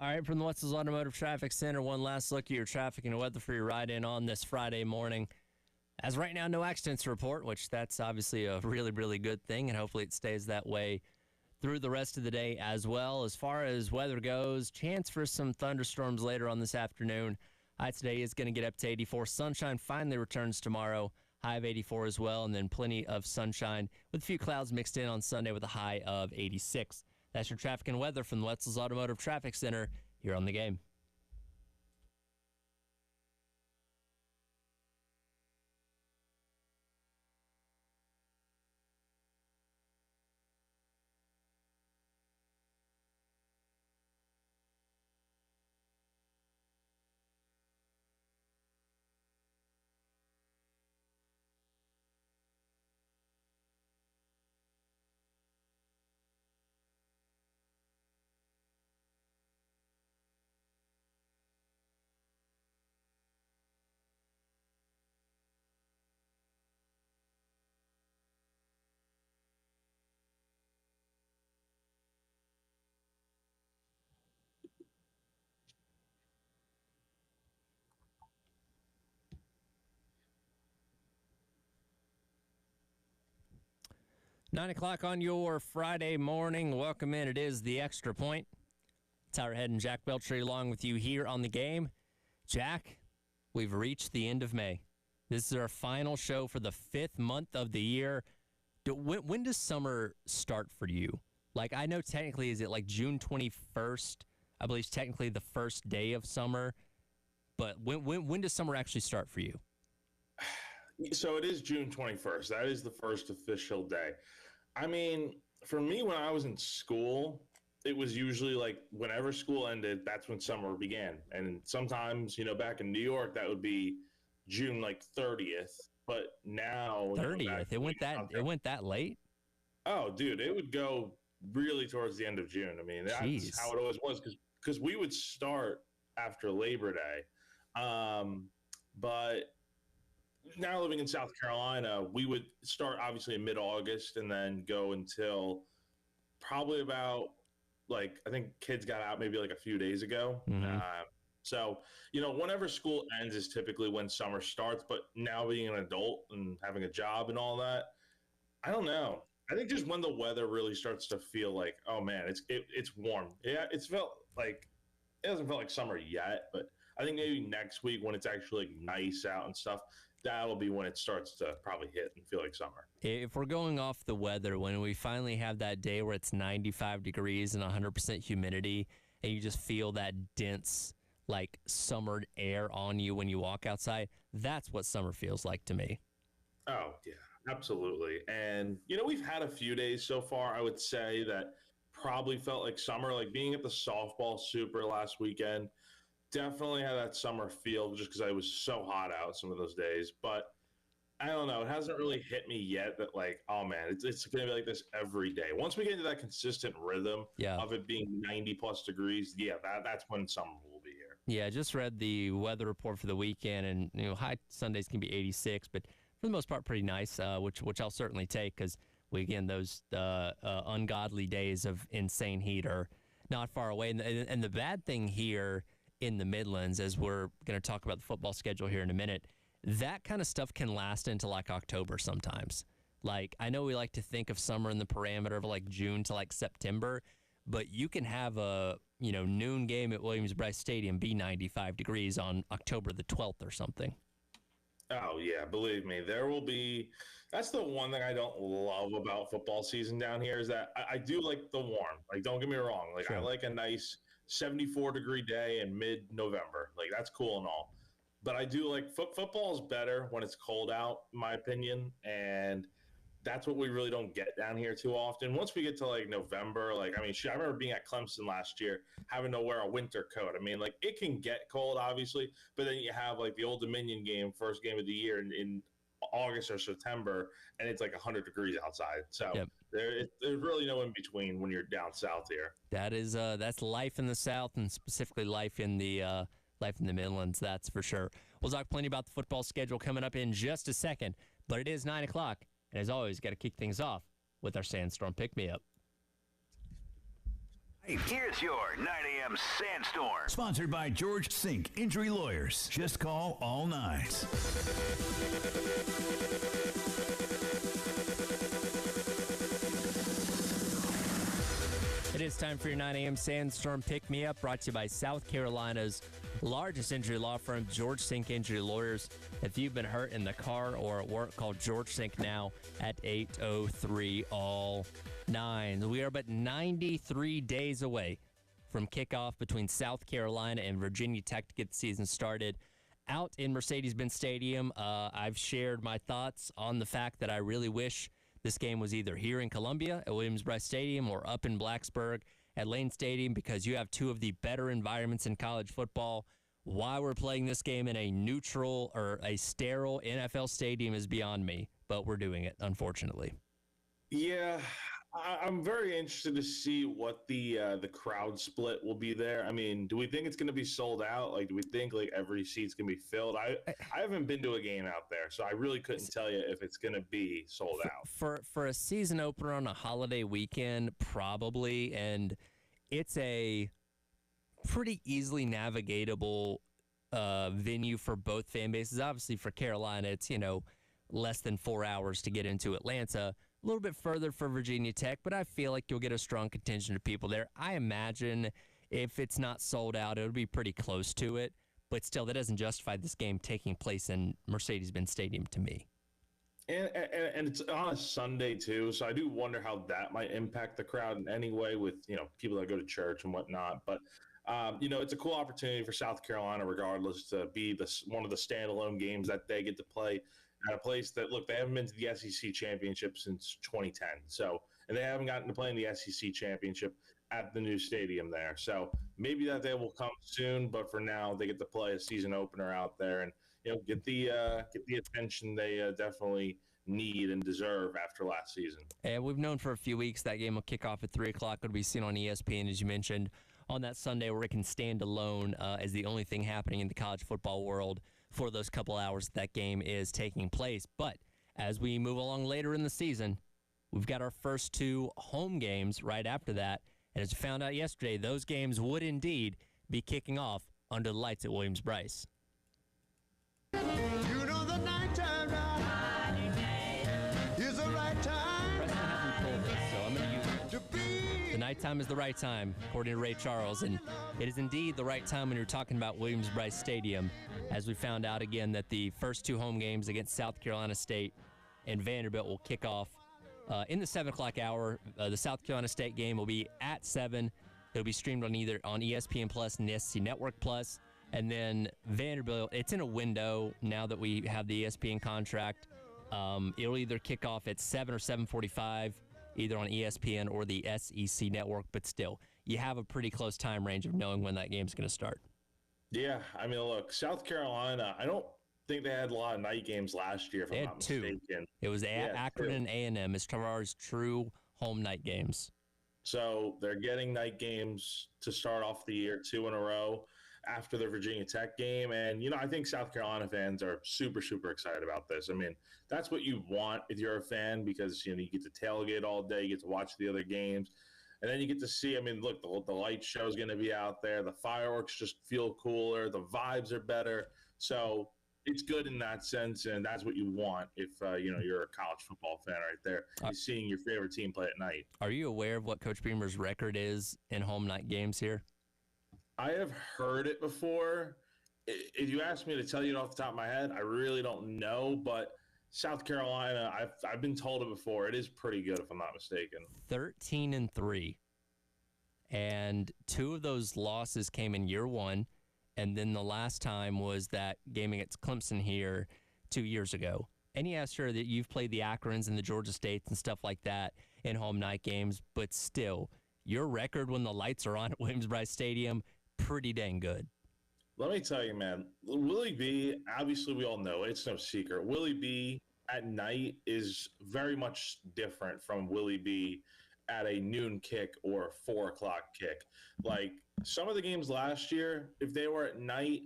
All right, from the Wetzel's Automotive Traffic Center, one last look at your traffic and weather for your ride-in on this Friday morning. As right now, no accidents to report, which that's obviously a really, really good thing, and hopefully it stays that way through the rest of the day as well. As far as weather goes, chance for some thunderstorms later on this afternoon. High today is going to get up to 84. Sunshine finally returns tomorrow, high of 84 as well, and then plenty of sunshine with a few clouds mixed in on Sunday with a high of 86. That's your traffic and weather from the Wetzel's Automotive Traffic Center here on The Game. Nine o'clock on your Friday morning. Welcome in. It is the Extra Point. Tyler Head and Jack Beltry along with you here on The Game. Jack, we've reached the end of May. This is our final show for the 5th month of the year. When does summer start for you? Like, I know technically, is it like June 21st? I believe it's technically the first day of summer. But when does summer actually start for you? So it is June 21st. That is the first official day. I mean, for me, when I was in school, it was usually like whenever school ended, that's when summer began. And sometimes, back in New York, that would be June like 30th. But now 30th. It went that late? Oh, dude, it would go really towards the end of June. I mean, that's how it always was because we would start after Labor Day. But now living in South Carolina, we would start obviously in mid-August and then go until probably about I think kids got out maybe like a few days ago. Mm-hmm. So, whenever school ends is typically when summer starts. But now being an adult and having a job and all that, I don't know. I think just when the weather really starts to feel like, oh man, it's warm. Yeah, it hasn't felt like summer yet, but I think maybe next week when it's actually nice out and stuff, that'll be when it starts to probably hit and feel like summer. If we're going off the weather, when we finally have that day where it's 95 degrees and 100% humidity, and you just feel that dense, summer air on you when you walk outside, that's what summer feels like to me. Oh, yeah, absolutely. And, we've had a few days so far, I would say, that probably felt like summer, like being at the softball super last weekend. Definitely had that summer feel just because I was so hot out some of those days. But I don't know. It hasn't really hit me yet that oh, man, it's going to be like this every day. Once we get into that consistent rhythm of it being 90-plus degrees, that's when summer will be here. Yeah, I just read the weather report for the weekend, and, high Sundays can be 86, but for the most part pretty nice, which I'll certainly take because, those ungodly days of insane heat are not far away. And the bad thing here in the Midlands, as we're going to talk about the football schedule here in a minute, that kind of stuff can last into October sometimes. I know we like to think of summer in the parameter of June to September, but you can have a noon game at Williams-Brice Stadium be 95 degrees on October the 12th or something. Oh, yeah, believe me, there will be. That's the one thing I don't love about football season down here is that I do like the warm. Don't get me wrong. Sure. I like a nice 74-degree day in mid-November. That's cool and all. But I do like football is better when it's cold out, in my opinion. And that's what we really don't get down here too often. Once we get to November, I remember being at Clemson last year, having to wear a winter coat. It can get cold, obviously, but then you have the Old Dominion game, first game of the year in August or September, and it's 100 degrees outside. So there's really no in between when you're down south here. That's life in the South, and specifically life in the Midlands, that's for sure. We'll talk plenty about the football schedule coming up in just a second, but it is 9 o'clock. And as always, got to kick things off with our Sandstorm Pick-Me-Up. Here's your 9 a.m. Sandstorm. Sponsored by George Sink Injury Lawyers. Just call all nines. It is time for your 9 a.m. Sandstorm Pick Me Up, brought to you by South Carolina's largest injury law firm, George Sink Injury Lawyers. If you've been hurt in the car or at work, call George Sink now at 803-ALL-9. We are but 93 days away from kickoff between South Carolina and Virginia Tech to get the season started out in Mercedes-Benz Stadium. I've shared my thoughts on the fact that I really wish this game was either here in Columbia at Williams-Brice Stadium or up in Blacksburg at Lane Stadium, because you have two of the better environments in college football. Why we're playing this game in a neutral or a sterile NFL stadium is beyond me, but we're doing it, unfortunately. Yeah, I'm very interested to see what the crowd split will be there. I mean, do we think it's going to be sold out? Like, do we think like every seat's going to be filled? I haven't been to a game out there, so I really couldn't tell you if it's going to be sold out. For a season opener on a holiday weekend, probably, and it's a pretty easily navigatable venue for both fan bases. Obviously, for Carolina, it's less than 4 hours to get into Atlanta. A little bit further for Virginia Tech, but I feel like you'll get a strong contingent of people there. I imagine if it's not sold out, it'll be pretty close to it. But still, that doesn't justify this game taking place in Mercedes-Benz Stadium to me. And it's on a Sunday too, so I do wonder how that might impact the crowd in any way with people that go to church and whatnot. But it's a cool opportunity for South Carolina, regardless, to be one of the standalone games that they get to play at a place that, look, they haven't been to the SEC championship since 2010. So, and they haven't gotten to play in the SEC championship at the new stadium there. So maybe that day will come soon, but for now they get to play a season opener out there and, get the attention they definitely need and deserve after last season. And we've known for a few weeks that game will kick off at 3 o'clock. It'll be seen on ESPN, as you mentioned, on that Sunday, where it can stand alone as the only thing happening in the college football world for those couple hours that game is taking place. But as we move along later in the season, we've got our first two home games right after that. And as we found out yesterday, those games would indeed be kicking off under the lights at Williams-Brice. You know the nighttime is the right time. Preston hasn't told us, so I'm going to use it. The nighttime is the right time, according to Ray Charles, and it is indeed the right time when you're talking about Williams-Brice Stadium, as we found out again that the first two home games against South Carolina State and Vanderbilt will kick off in the 7 o'clock hour. The South Carolina State game will be at 7. It'll be streamed on either on ESPN Plus and the SEC Network Plus. And then Vanderbilt, it's in a window now that we have the ESPN contract. It'll either kick off at 7 or 7:45, either on ESPN or the SEC Network. But still, you have a pretty close time range of knowing when that game's going to start. Yeah, I mean, look, South Carolina, I don't think they had a lot of night games last year, if I'm not mistaken. It was Akron and A&M as Tavares' true home night games. So they're getting night games to start off the year, 2 in a row after the Virginia Tech game. And, I think South Carolina fans are super, super excited about this. I mean, that's what you want if you're a fan, because, you get to tailgate all day, you get to watch the other games. And then you get to see, look, the light show is going to be out there. The fireworks just feel cooler. The vibes are better. So it's good in that sense, and that's what you want if, you're a college football fan right there. You're seeing your favorite team play at night. Are you aware of what Coach Beamer's record is in home night games here? I have heard it before. If you ask me to tell you it off the top of my head, I really don't know, but South Carolina, I've been told it before. It is pretty good, if I'm not mistaken. 13-3, and 2 of those losses came in year one, and then the last time was that game against Clemson here 2 years ago. And yeah, sure that you've played the Akrons and the Georgia States and stuff like that in home night games, but still, your record when the lights are on at Williams-Brice Stadium, pretty dang good. Let me tell you, man, Willie B, obviously we all know, it's no secret. Willie B at night is very much different from Willie B at a noon kick or a 4 o'clock kick. Like some of the games last year, if they were at night,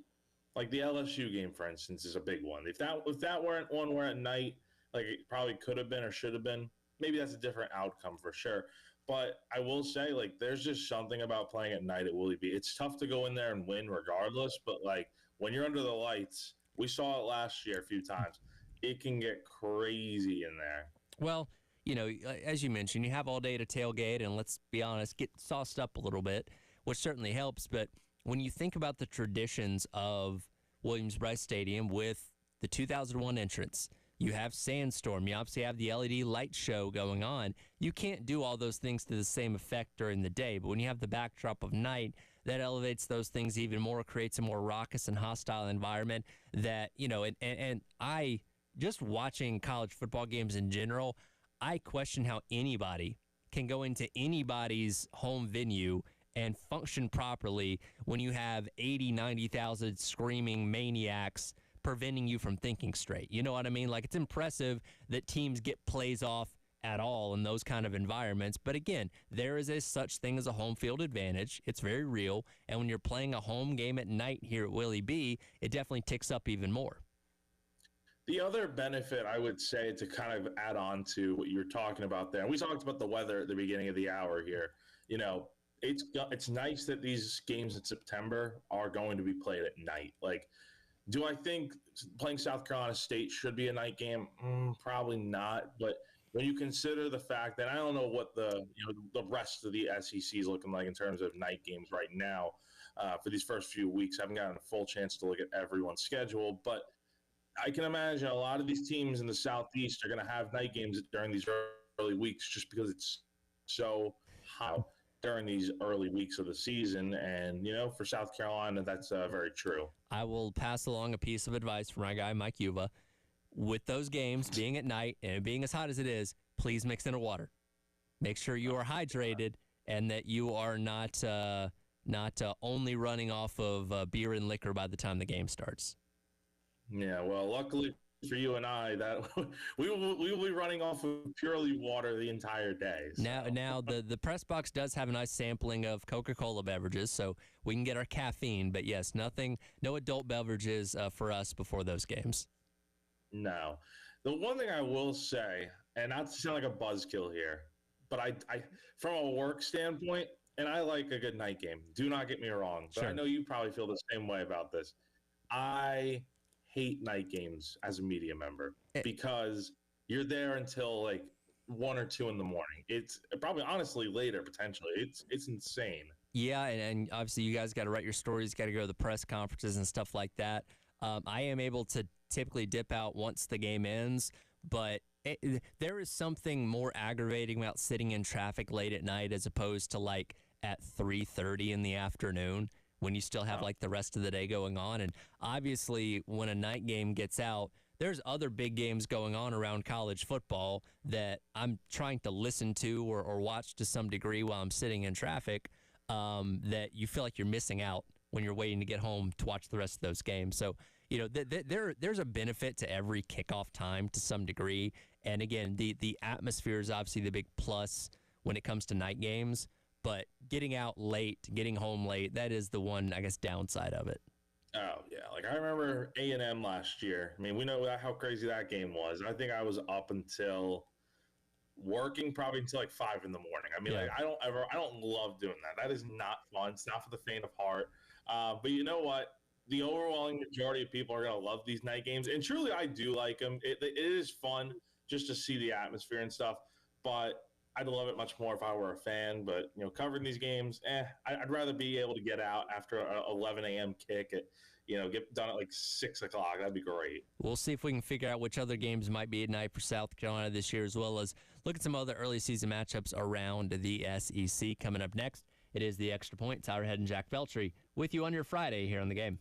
like the LSU game, for instance, is a big one. If that weren't one where at night, like it probably could have been or should have been, maybe that's a different outcome for sure. But I will say, like, there's just something about playing at night at Willie B. It's tough to go in there and win regardless, but like when you're under the lights, we saw it last year a few times. It can get crazy in there. Well, as you mentioned, you have all day to tailgate, and let's be honest, get sauced up a little bit, which certainly helps. But when you think about the traditions of Williams-Brice Stadium with the 2001 entrance, you have Sandstorm, you obviously have the LED light show going on. You can't do all those things to the same effect during the day, but when you have the backdrop of night, that elevates those things even more, creates a more raucous and hostile environment that, and I, just watching college football games in general, I question how anybody can go into anybody's home venue and function properly when you have 80, 90,000 screaming maniacs preventing you from thinking straight. You know what I mean? Like, it's impressive that teams get plays off at all in those kind of environments. But again, there is a such thing as a home field advantage. It's very real. And when you're playing a home game at night here at Willie B, it definitely ticks up even more. The other benefit, I would say, to kind of add on to what you're talking about there, and we talked about the weather at the beginning of the hour here. It's nice that these games in September are going to be played at night. Like, do I think playing South Carolina State should be a night game? Probably not. But when you consider the fact that I don't know what the rest of the SEC is looking like in terms of night games right now for these first few weeks, I haven't gotten a full chance to look at everyone's schedule, but I can imagine a lot of these teams in the Southeast are going to have night games during these early weeks just because it's so hot during these early weeks of the season. And, for South Carolina, that's very true. I will pass along a piece of advice from my guy, Mike Yuba. With those games being at night and being as hot as it is, please mix in a water. Make sure you are hydrated and that you are not only running off of beer and liquor by the time the game starts. Yeah, well, luckily for you and I, that we will be running off of purely water the entire day. So. Now the press box does have a nice sampling of Coca-Cola beverages, so we can get our caffeine. But yes, no adult beverages for us before those games. No. The one thing I will say, and not to sound like a buzzkill here, but I from a work standpoint, and I like a good night game. Do not get me wrong, but Sure. I know you probably feel the same way about this. I hate night games as a media member because you're there until like 1 or 2 in the morning. It's probably honestly later potentially. It's insane. Yeah, and obviously you guys got to write your stories, got to go to the press conferences and stuff like that. I am able to typically dip out once the game ends, but there is something more aggravating about sitting in traffic late at night as opposed to like at 3:30 in the afternoon when you still have like the rest of the day going on. And obviously when a night game gets out, there's other big games going on around college football that I'm trying to listen to or watch to some degree while I'm sitting in traffic that you feel like you're missing out when you're waiting to get home to watch the rest of those games. So, there's a benefit to every kickoff time to some degree. And again, the atmosphere is obviously the big plus when it comes to night games. But getting out late, getting home late, that is the one, I guess, downside of it. Oh, yeah. Like, I remember A&M last year. I mean, we know how crazy that game was. I think I was up until working probably until like 5 in the morning. I mean, Yeah. like, I don't love doing that. That is not fun. It's not for the faint of heart. But you know what? The overwhelming majority of people are going to love these night games. And truly, I do like them. It is fun just to see the atmosphere and stuff. But I'd love it much more if I were a fan, but covering these games, I'd rather be able to get out after a 11 a.m. kick at, get done at like 6 o'clock. That'd be great. We'll see if we can figure out which other games might be at night for South Carolina this year, as well as look at some other early season matchups around the SEC. Coming up next, it is the Extra Point. Tyler Head and Jack Feltry with you on your Friday here on The Game.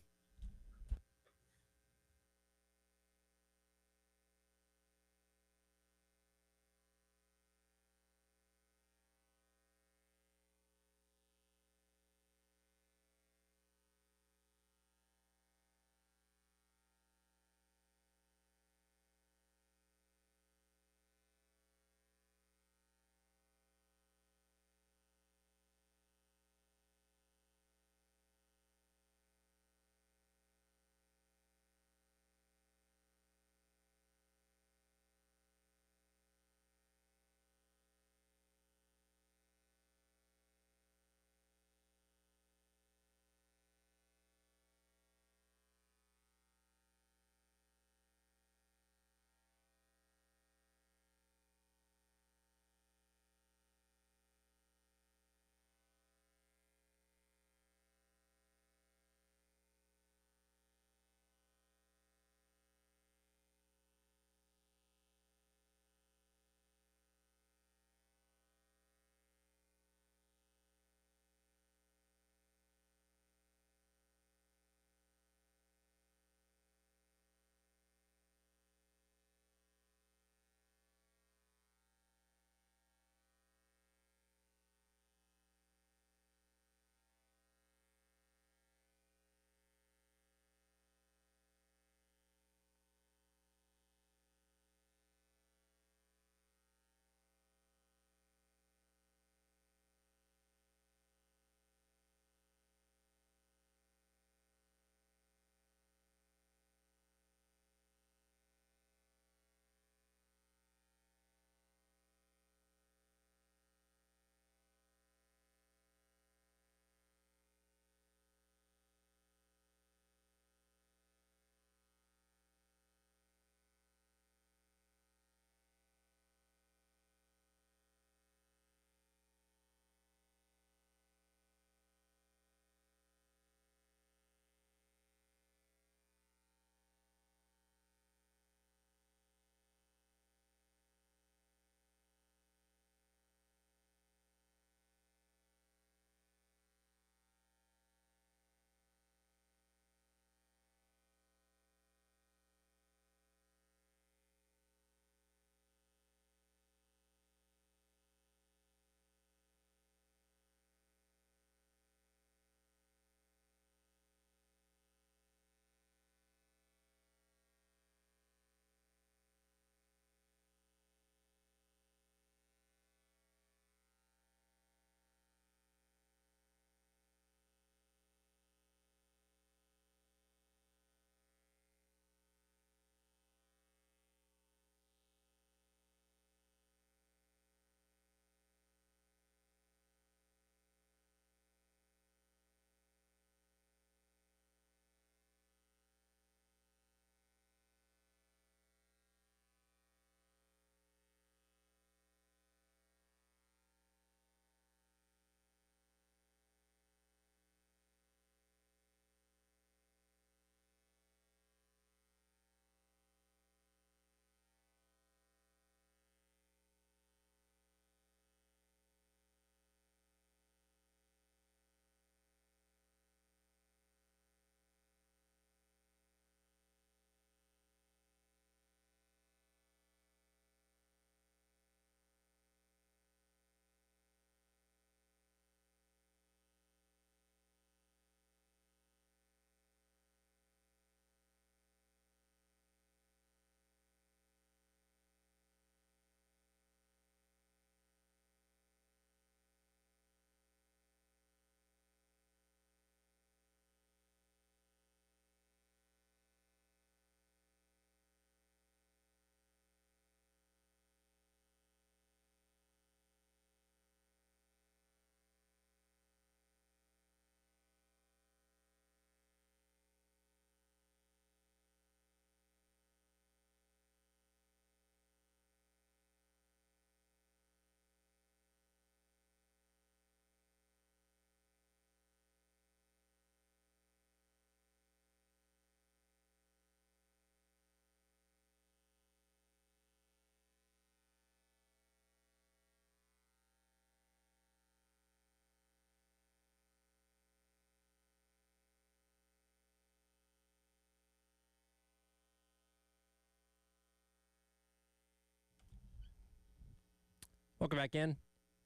Welcome back in.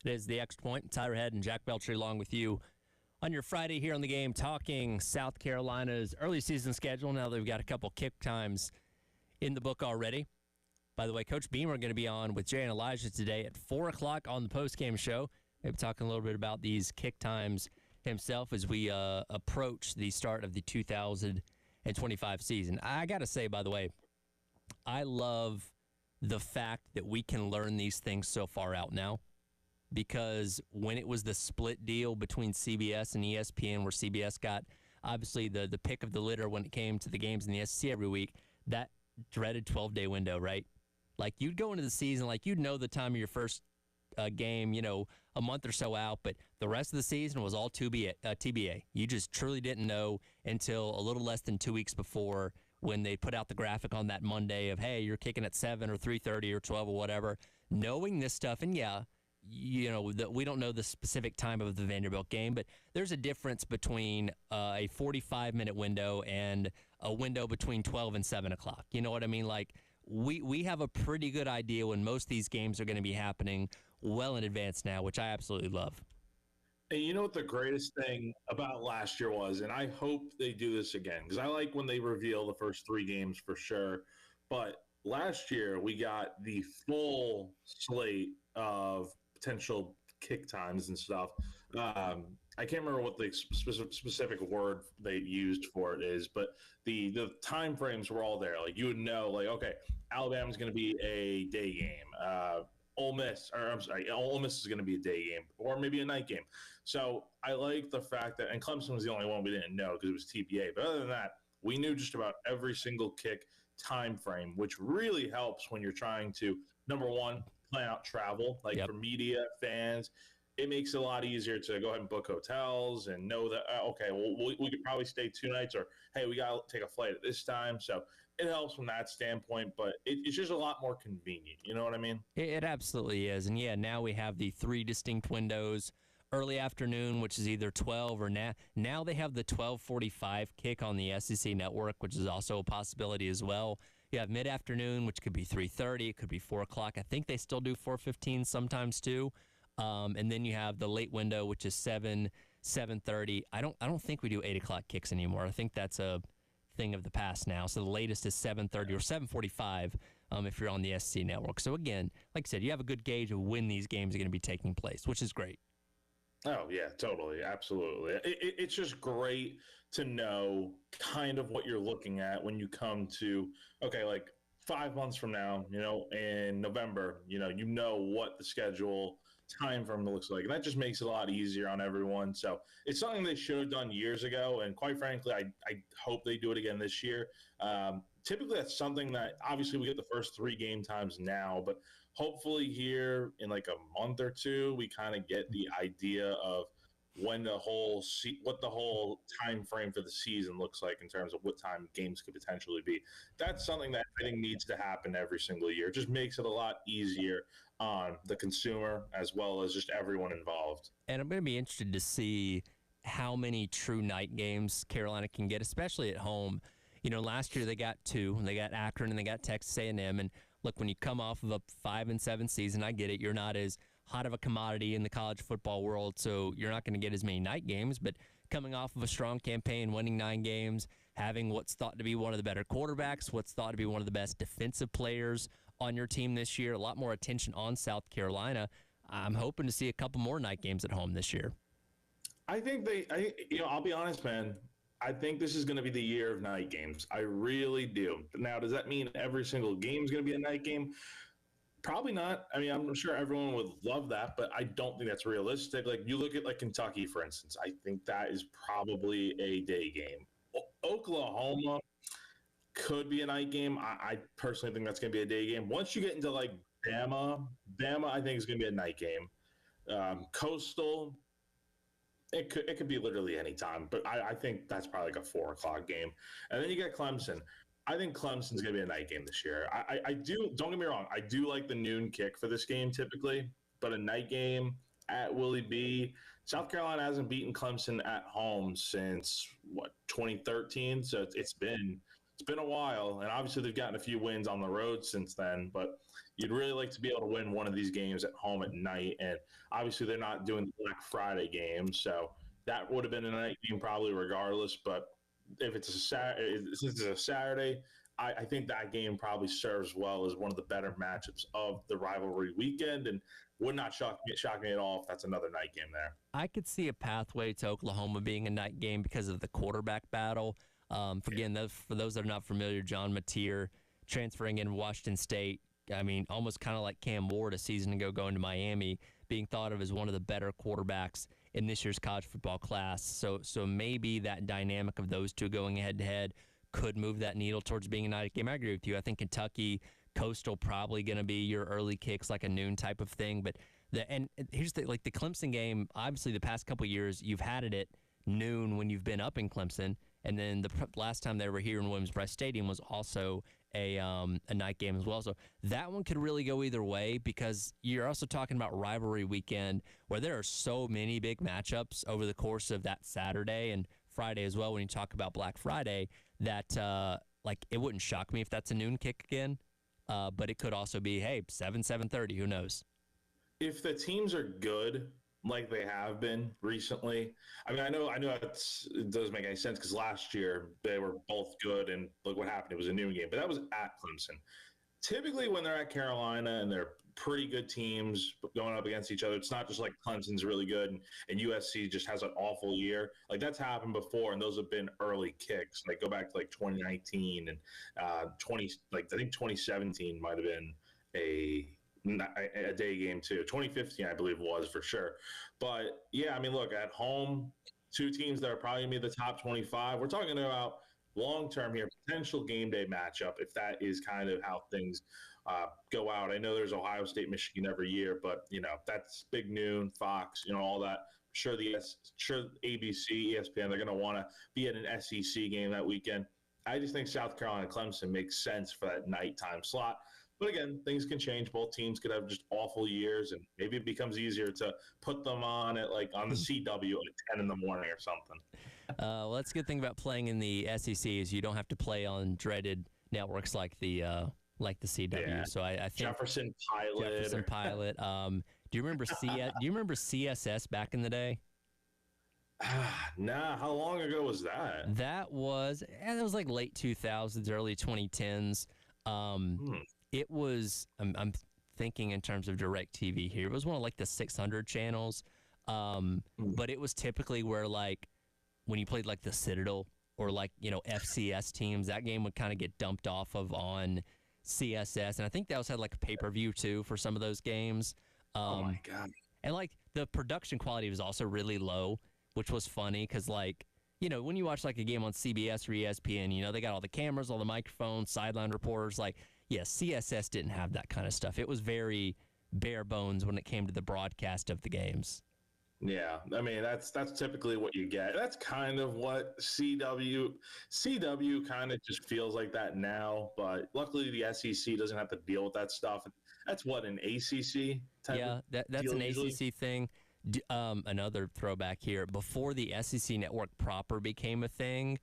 It is the Extra Point. Tyler Head and Jack Belcher along with you on your Friday here on the game, talking South Carolina's early season schedule. Now they've got a couple kick times in the book already. By the way, Coach Beamer going to be on with Jay and Elijah today at 4 o'clock on the postgame show. Maybe talking a little bit about these kick times himself as we approach the start of the 2025 season. I got to say, by the way, I love the fact that we can learn these things so far out now, because when it was the split deal between CBS and ESPN, where CBS got obviously the pick of the litter when it came to the games in the SEC every week, that dreaded 12-day window, right? Like, you'd go into the season, like, you'd know the time of your first game, a month or so out, but the rest of the season was all TBA. You just truly didn't know until a little less than 2 weeks before, when they put out the graphic on that Monday of, hey, you're kicking at 7 or 3:30 or 12 or whatever. Knowing this stuff, and we don't know the specific time of the Vanderbilt game, but there's a difference between a 45-minute window and a window between 12 and 7 o'clock. You know what I mean? Like, we have a pretty good idea when most of these games are going to be happening well in advance now, which I absolutely love. And you know what the greatest thing about last year was, and I hope they do this again, because I like when they reveal the first 3 games for sure, but last year we got the full slate of potential kick times and stuff. I can't remember what the specific word they used for it is, but the time frames were all there. Like, you would know, like, okay, Alabama's going to be a day game. Ole Miss is going to be a day game, or maybe a night game. So I like the fact that, and Clemson was the only one we didn't know because it was TBA. But other than that, we knew just about every single kick time frame, which really helps when you're trying to, number one, plan out travel. Like, for media, fans, it makes it a lot easier to go ahead and book hotels and know that, okay, well, we could probably stay 2 nights, or, hey, we got to take a flight at this time. So it helps from that standpoint, but it's just a lot more convenient. You know what I mean? It absolutely is. And, now we have the 3 distinct windows. Early afternoon, which is either 12 or now they have the 12:45 kick on the SEC network, which is also a possibility as well. You have mid-afternoon, which could be 3:30. It could be 4 o'clock. I think they still do 4:15 sometimes too. And then you have the late window, which is 7:30. I don't think we do 8 o'clock kicks anymore. I think that's a thing of the past now. So the latest is 7:30 or 7:45 if you're on the SEC network. So again, like I said, you have a good gauge of when these games are going to be taking place, which is great. Oh, yeah, totally. Absolutely. It's just great to know kind of what you're looking at when you come to, okay, like 5 months from now, in November, you know what the schedule time frame looks like. And that just makes it a lot easier on everyone. So it's something they should have done years ago. And quite frankly, I hope they do it again this year. Typically, that's something that obviously we get the first 3 game times now, but hopefully here in like a month or 2, we kind of get the idea of when what the whole time frame for the season looks like in terms of what time games could potentially be. That's something that I think needs to happen every single year. It just makes it a lot easier on the consumer as well as just everyone involved. And I'm going to be interested to see how many true night games Carolina can get, especially at home. Last year they got 2. They got Akron and they got Texas A&M. And look, when you come off of a 5-7 season, I get it. You're not as hot of a commodity in the college football world, so you're not going to get as many night games. But coming off of a strong campaign, winning 9 games, having what's thought to be one of the better quarterbacks, what's thought to be one of the best defensive players on your team this year, a lot more attention on South Carolina. I'm hoping to see a couple more night games at home this year. I think I'll be honest, man. I think this is going to be the year of night games. I really do. Now, does that mean every single game is going to be a night game? Probably not. I mean, I'm sure everyone would love that, but I don't think that's realistic. Like, you look at like Kentucky, for instance. I think that is probably a day game. Oklahoma could be a night game. I personally think that's going to be a day game. Once you get into like Bama, I think is going to be a night game. Coastal, it could be literally any time, but I think that's probably like a 4 o'clock game. And then you get Clemson. I think Clemson's going to be a night game this year. I do. Don't get me wrong. I do like the noon kick for this game typically, but a night game at Willie B. South Carolina hasn't beaten Clemson at home since 2013. So it's been It's been a while, and obviously they've gotten a few wins on the road since then, but you'd really like to be able to win one of these games at home at night. And obviously they're not doing the Black Friday games, so that would have been a night game probably regardless. But if it's since it's a Saturday, I think that game probably serves well as one of the better matchups of the rivalry weekend, and would not shock me at all if that's another night game there. I could see a pathway to Oklahoma being a night game because of the quarterback battle. For those that are not familiar, John Mateer transferring in Washington State. I mean, almost kind of like Cam Ward a season ago going to Miami, being thought of as one of the better quarterbacks in this year's college football class. So maybe that dynamic of those two going head to head could move that needle towards being a night game. I agree with you. I think Kentucky, Coastal probably going to be your early kicks, like a noon type of thing. But here's the Clemson game. Obviously, the past couple of years you've had it at noon when you've been up in Clemson, and then the last time they were here in Williams-Brice Stadium was also a night game as well. So that one could really go either way, because you're also talking about rivalry weekend where there are so many big matchups over the course of that Saturday and Friday as well. When you talk about Black Friday, that it wouldn't shock me if that's a noon kick again, but it could also be 7:30. Who knows? If the teams are good, like they have been recently, I mean, I know it doesn't make any sense because last year they were both good, and look what happened. It was a noon game, but that was at Clemson. Typically, when they're at Carolina and they're pretty good teams going up against each other, it's not just like Clemson's really good and USC just has an awful year. Like, that's happened before, and those have been early kicks. Like, go back to 2019 and I think 2017 might have been a day game too. 2015, I believe, was for sure. But yeah, I mean, look, at home, two teams that are probably going to be the top 25. We're talking about long-term here, potential game day matchup, if that is kind of how things go out. I know there's Ohio State, Michigan every year, but, that's big noon, Fox, all that. Sure, ABC, ESPN, they're going to want to be at an SEC game that weekend. I just think South Carolina Clemson makes sense for that nighttime slot. But again, things can change. Both teams could have just awful years, and maybe it becomes easier to put them on at on the CW at 10 in the morning or something. Well, that's a good thing about playing in the SEC is you don't have to play on dreaded networks like the CW. Yeah. So I think Jefferson Pilot. Do you remember CSS back in the day? Nah. How long ago was that? That was like late 2000s, early 2010s. It was. I'm thinking in terms of DirecTV here. It was one of the 600 channels, but it was typically where when you played the Citadel or FCS teams, that game would kind of get dumped off of on CSS, and I think they also had a pay-per-view too for some of those games. Oh my god! And the production quality was also really low, which was funny because when you watch a game on CBS or ESPN, they got all the cameras, all the microphones, sideline reporters. CSS didn't have that kind of stuff. It was very bare bones when it came to the broadcast of the games. Yeah, I mean that's typically what you get. That's kind of what CW kind of just feels like that now. But luckily, the SEC doesn't have to deal with that stuff. That's what an ACC type. Yeah, that's deal an usually. ACC thing. Another throwback here. Before the SEC network proper became a thing,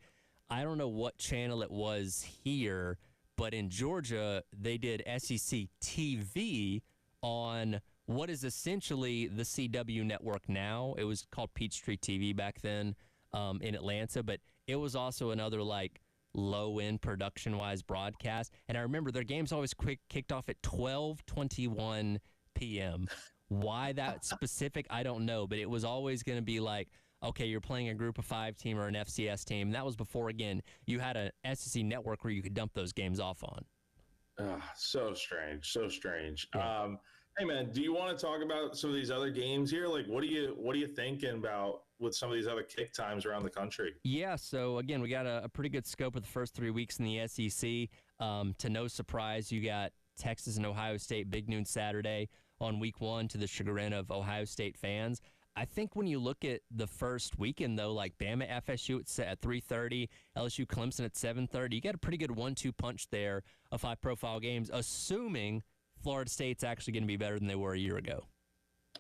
I don't know what channel it was here, but in Georgia they did SEC TV on what is essentially the CW network now. It was called Peachtree TV back then in Atlanta, but it was also another low-end production-wise broadcast. And I remember their games always kicked off at 12:21 p.m. Why that specific, I don't know, but it was always going to be okay, you're playing a group of 5 team or an FCS team. And that was before, again, you had an SEC network where you could dump those games off on. So strange. Yeah. Hey man, do you want to talk about some of these other games here? What are you thinking about with some of these other kick times around the country? Yeah, so again, we got a pretty good scope of the first 3 weeks in the SEC. To no surprise, you got Texas and Ohio State big noon Saturday on week 1 to the chagrin of Ohio State fans. I think when you look at the first weekend, though, Bama FSU at 3:30, LSU Clemson at 7:30, you got a pretty good 1-2 punch there of high-profile games, assuming Florida State's actually going to be better than they were a year ago.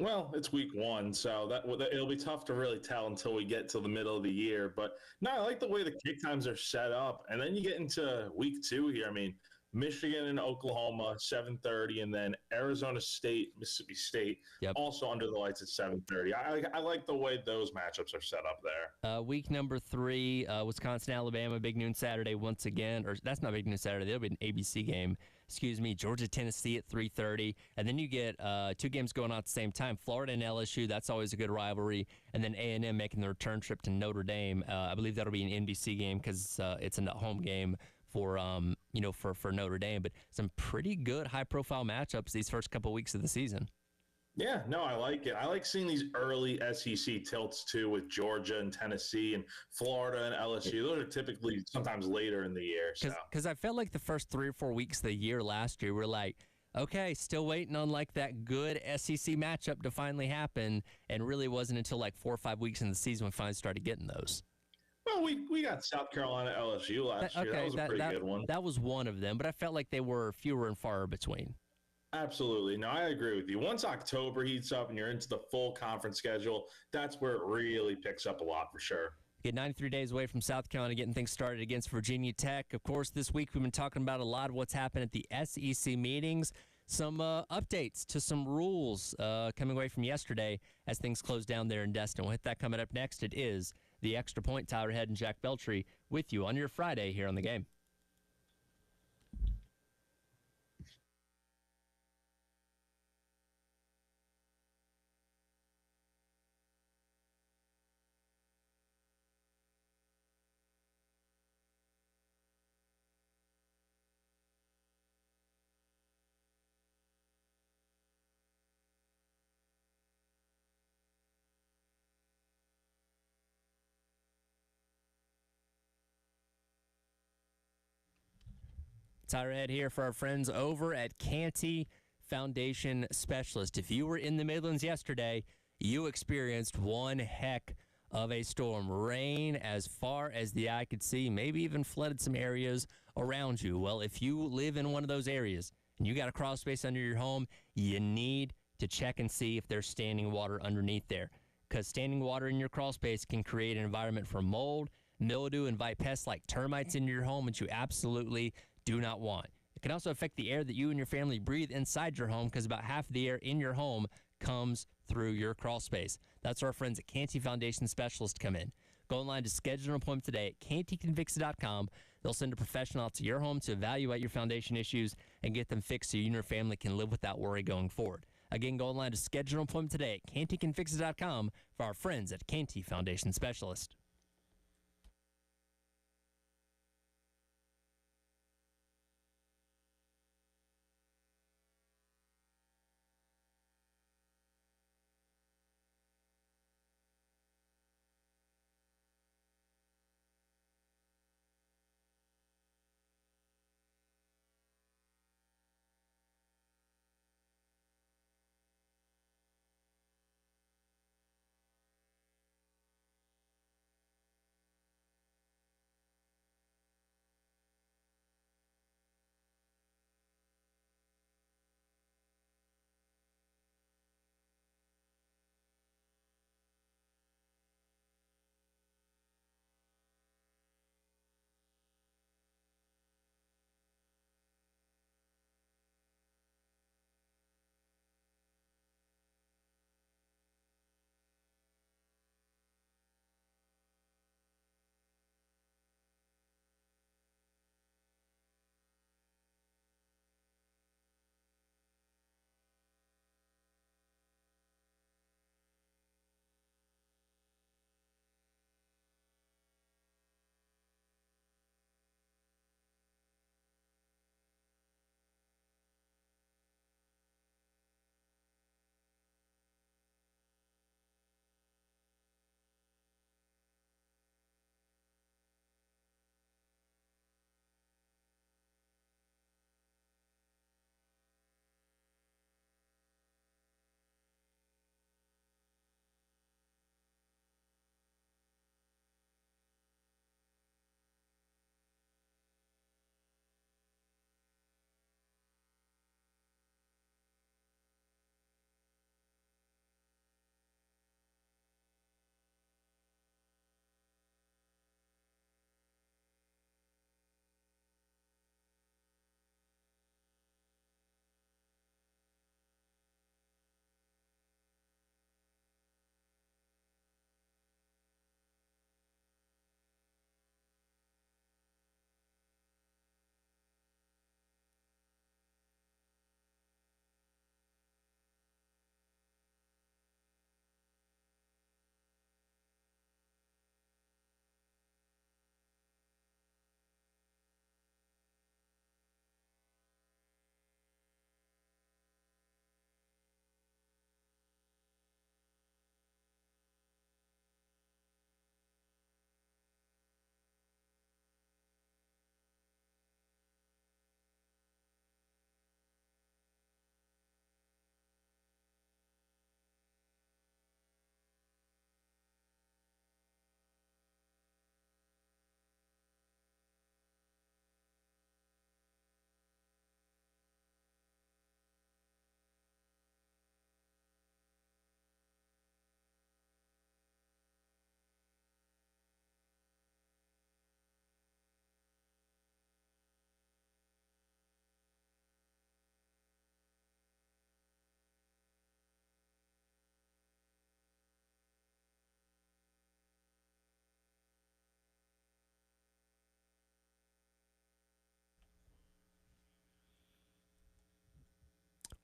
Well, it's week one, so it'll be tough to really tell until we get to the middle of the year. But no, I like the way the kick times are set up, and then you get into week two here. I mean, Michigan and Oklahoma 7:30, and then Arizona State, Mississippi State, Yep. also under the lights at 7:30. I like the way those matchups are set up there. Week number 3, Wisconsin, Alabama, big noon Saturday once again. Or that's not big noon Saturday. That'll be an ABC game. Excuse me. Georgia, Tennessee at 3:30, and then you get 2 games going on at the same time. Florida and LSU. That's always a good rivalry. And then A&M making the return trip to Notre Dame. I believe that'll be an NBC game because it's a home game for for Notre Dame. But some pretty good high profile matchups these first couple weeks of the season. Yeah, no, I like it. I like seeing these early SEC tilts too with Georgia and Tennessee and Florida and LSU. Those are typically sometimes later in the year. Because I felt like the first 3 or 4 weeks of the year last year, we're like, okay, still waiting on like that good SEC matchup to finally happen, and really wasn't until like 4 or 5 weeks in the season we finally started getting those. Well, we got South Carolina LSU last year. That was a pretty good one. That was one of them, but I felt like they were fewer and far between. Absolutely. No, I agree with you. Once October heats up and you're into the full conference schedule, that's where it really picks up a lot for sure. Get 93 days away from South Carolina getting things started against Virginia Tech. Of course, this week we've been talking about a lot of what's happened at the SEC meetings. Some updates to some rules coming away from yesterday as things close down there in Destin. We'll hit that coming up next. It is The Extra Point. Tyler Head and Jack Beltry with you on your Friday here on The Game. Tyler Head here for our friends over at Canty Foundation Specialist. If you were in the Midlands yesterday, you experienced one heck of a storm. Rain as far as the eye could see, maybe even flooded some areas around you. Well, if you live in one of those areas and you got a crawl space under your home, you need to check and see if there's standing water underneath there, because standing water in your crawl space can create an environment for mold, mildew, invite pests like termites into your home, which you absolutely do not want. It can also affect the air that you and your family breathe inside your home, because about half of the air in your home comes through your crawl space. That's where our friends at Canty Foundation Specialist come in. Go online to schedule an appointment today at cantycanfix.com. They'll send a professional out to your home to evaluate your foundation issues and get them fixed so you and your family can live without worry going forward. Again, go online to schedule an appointment today at cantycanfix.com for our friends at Canty Foundation Specialist.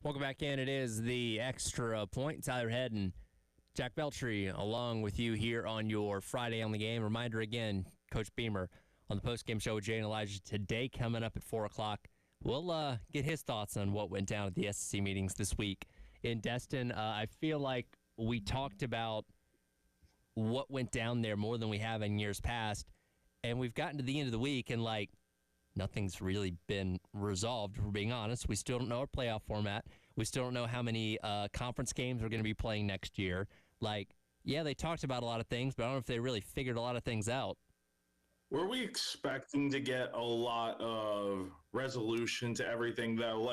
Welcome back in. It is the Extra Point. Tyler Head and Jack Beltry along with you here on your Friday on the Game. Reminder again, Coach Beamer on the postgame show with Jay and Elijah today coming up at 4 o'clock. We'll get his thoughts on what went down at the SEC meetings this week in Destin. I feel like we talked about what went down there more than we have in years past, and we've gotten to the end of the week, and, nothing's really been resolved, if we're being honest. We still don't know our playoff format. We still don't know how many conference games we're going to be playing next year. They talked about a lot of things, but I don't know if they really figured a lot of things out. Were we expecting to get a lot of resolution to everything, though?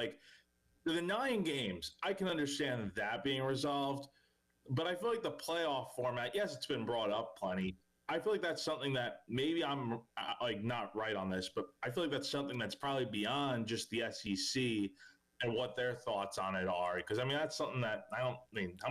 The 9 games, I can understand that being resolved, but I feel like the playoff format, yes, it's been brought up plenty. I feel like that's something that maybe I'm not right on this, but I feel like that's something that's probably beyond just the SEC and what their thoughts on it are. Because, that's something that how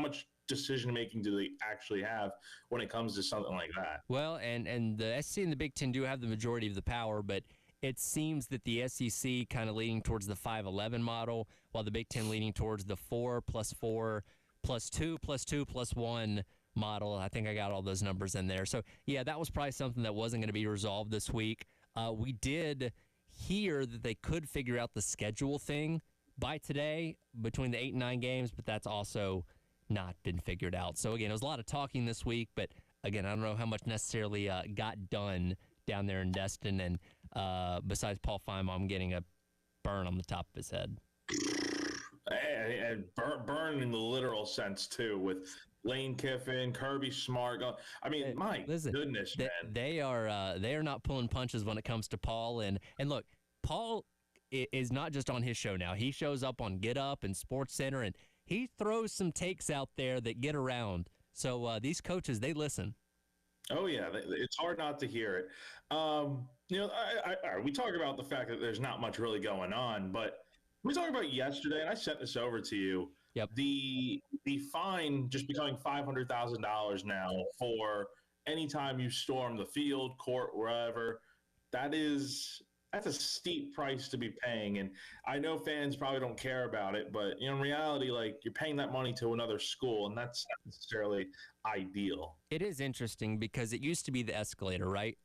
much decision-making do they actually have when it comes to something like that? Well, and the SEC and the Big Ten do have the majority of the power, but it seems that the SEC kind of leaning towards the 5-11 model, while the Big Ten leaning towards the 4+4 +2 +2 +1 model. I think I got all those numbers in there. So, yeah, that was probably something that wasn't going to be resolved this week. We did hear that they could figure out the schedule thing by today between the 8 and 9 games, but that's also not been figured out. So, again, it was a lot of talking this week, but, again, I don't know how much necessarily got done down there in Destin, and besides Paul Feinbaum getting a burn on the top of his head. And burn in the literal sense, too, with Lane Kiffin, Kirby Smart. Goodness, man. They are not pulling punches when it comes to Paul. And look, Paul is not just on his show now. He shows up on Get Up and Sports Center, and he throws some takes out there that get around. So these coaches, they listen. Oh, yeah. It's hard not to hear it. We talk about the fact that there's not much really going on, but we talked about yesterday, and I sent this over to you. Yep. The fine just becoming $500,000 now for any time you storm the field, court, wherever. That's a steep price to be paying, and I know fans probably don't care about it, but in reality, you're paying that money to another school, and that's not necessarily ideal. It is interesting because it used to be the escalator, right?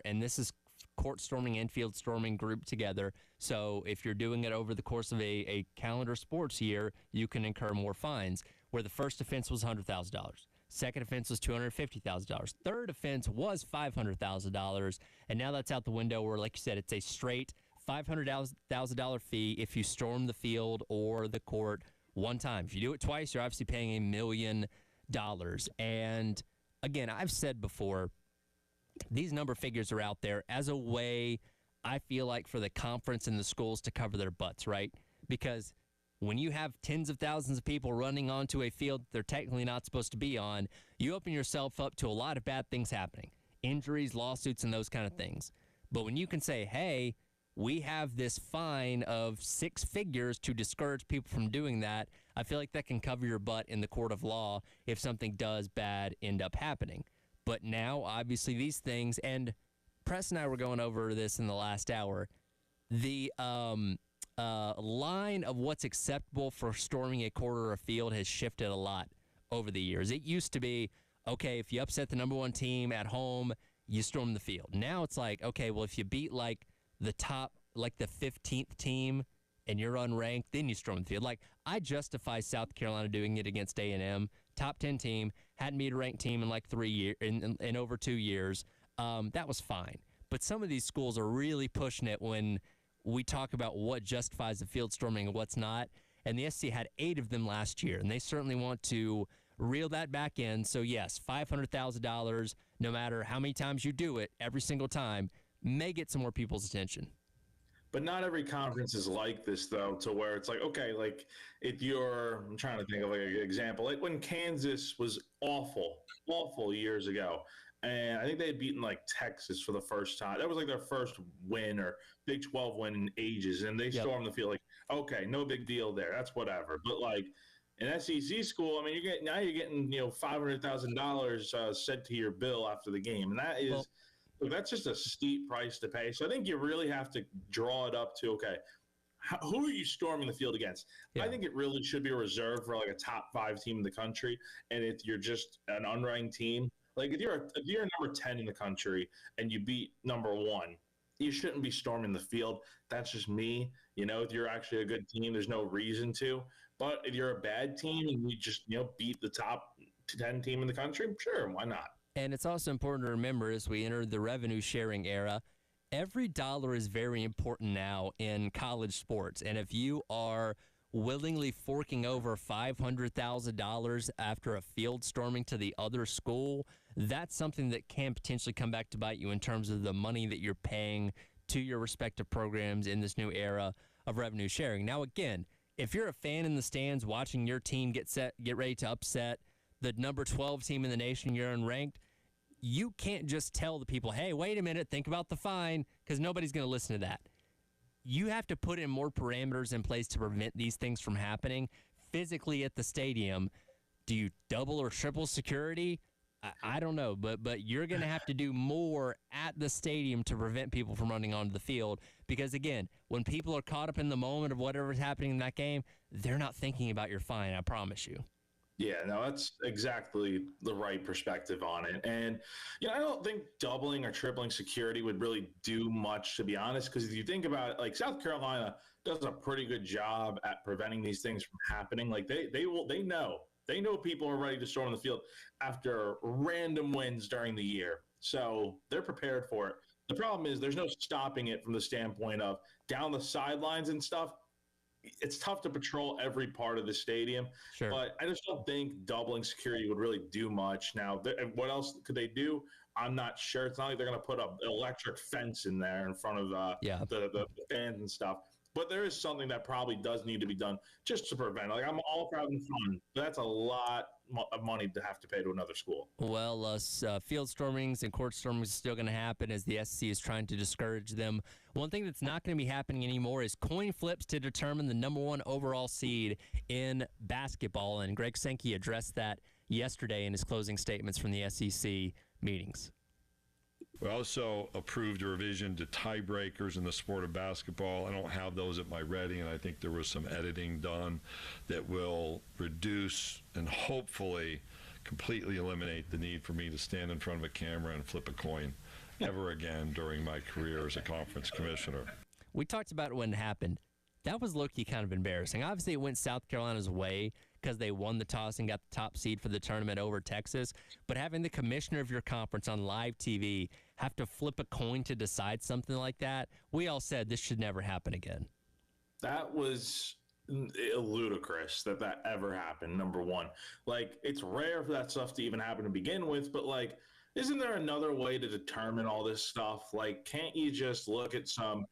And this is court storming and field storming grouped together. So if you're doing it over the course of a calendar sports year, you can incur more fines, where the first offense was $100,000. Second offense was $250,000. Third offense was $500,000. And now that's out the window where, like you said, it's a straight $500,000 fee if you storm the field or the court one time. If you do it twice, you're obviously paying $1 million. And again, I've said before, these number figures are out there as a way, I feel like, for the conference and the schools to cover their butts, right? Because when you have tens of thousands of people running onto a field they're technically not supposed to be on, you open yourself up to a lot of bad things happening. Injuries, lawsuits, and those kind of things. But when you can say, hey, we have this fine of 6 figures to discourage people from doing that, I feel like that can cover your butt in the court of law if something does bad end up happening. But now, obviously, these things, and Press and I were going over this in the last hour, the line of what's acceptable for storming a court or a field has shifted a lot over the years. It used to be, okay, if you upset the number 1 team at home, you storm the field. Now it's like, okay, well, if you beat the top, the 15th team and you're unranked, then you storm the field. I justify South Carolina doing it against A&M. Top 10 team, hadn't beat a ranked team in 3 years, in over 2 years. That was fine. But some of these schools are really pushing it when we talk about what justifies the field storming and what's not. And the SC had 8 of them last year, and they certainly want to reel that back in. So, yes, $500,000, no matter how many times you do it, every single time, may get some more people's attention. But not every conference is like this, though, to where it's okay, if I'm trying to think of an example, when Kansas was awful years ago, and I think they had beaten Texas for the first time. That was their first win or Big 12 win in ages, and they stormed the field. Okay, no big deal there. That's whatever. But an SEC school, you're getting $500,000 sent to your bill after the game, and that is. That's just a steep price to pay. So I think you really have to draw it up to, okay, who are you storming the field against? Yeah. I think it really should be reserved for like a top 5 team in the country. And if you're just an unranked team, like if you're number 10 in the country and you beat number 1, you shouldn't be storming the field. That's just me. If you're actually a good team, there's no reason to. But if you're a bad team and you just beat the top 10 team in the country, sure, why not? And it's also important to remember as we enter the revenue sharing era, every dollar is very important now in college sports. And if you are willingly forking over $500,000 after a field storming to the other school, that's something that can potentially come back to bite you in terms of the money that you're paying to your respective programs in this new era of revenue sharing. Now, again, if you're a fan in the stands watching your team get ready to upset the number 12 team in the nation, you're unranked, you can't just tell the people, hey, wait a minute, think about the fine, because nobody's going to listen to that. You have to put in more parameters in place to prevent these things from happening physically at the stadium. Do you double or triple security? I don't know, but you're going to have to do more at the stadium to prevent people from running onto the field because, again, when people are caught up in the moment of whatever's happening in that game, they're not thinking about your fine, I promise you. Yeah, no, that's exactly the right perspective on it. And, I don't think doubling or tripling security would really do much, to be honest, because if you think about it, like South Carolina does a pretty good job at preventing these things from happening. Like they know people are ready to storm the field after random wins during the year. So they're prepared for it. The problem is there's no stopping it from the standpoint of down the sidelines and stuff. It's tough to patrol every part of the stadium, Sure. But I just don't think doubling security would really do much. Now, what else could they do? I'm not sure. It's not like they're going to put an electric fence in there in front of the fans and stuff. But there is something that probably does need to be done just to prevent. Like, I'm all for having fun, but that's a lot of money to have to pay to another school. Well, field stormings and court stormings are still going to happen as the SEC is trying to discourage them. One thing that's not going to be happening anymore is coin flips to determine the number 1 overall seed in basketball. And Greg Sankey addressed that yesterday in his closing statements from the SEC meetings. We also approved a revision to tiebreakers in the sport of basketball. I don't have those at my ready, and I think there was some editing done that will reduce and hopefully completely eliminate the need for me to stand in front of a camera and flip a coin ever again during my career as a conference commissioner. We talked about it when it happened. That was low-key kind of embarrassing. Obviously, it went South Carolina's way because they won the toss and got the top seed for the tournament over Texas. But having the commissioner of your conference on live TV have to flip a coin to decide something like that, we all said this should never happen again. That was ludicrous that ever happened, number one. Like, it's rare for that stuff to even happen to begin with, but, like, isn't there another way to determine all this stuff? Like, can't you just look at some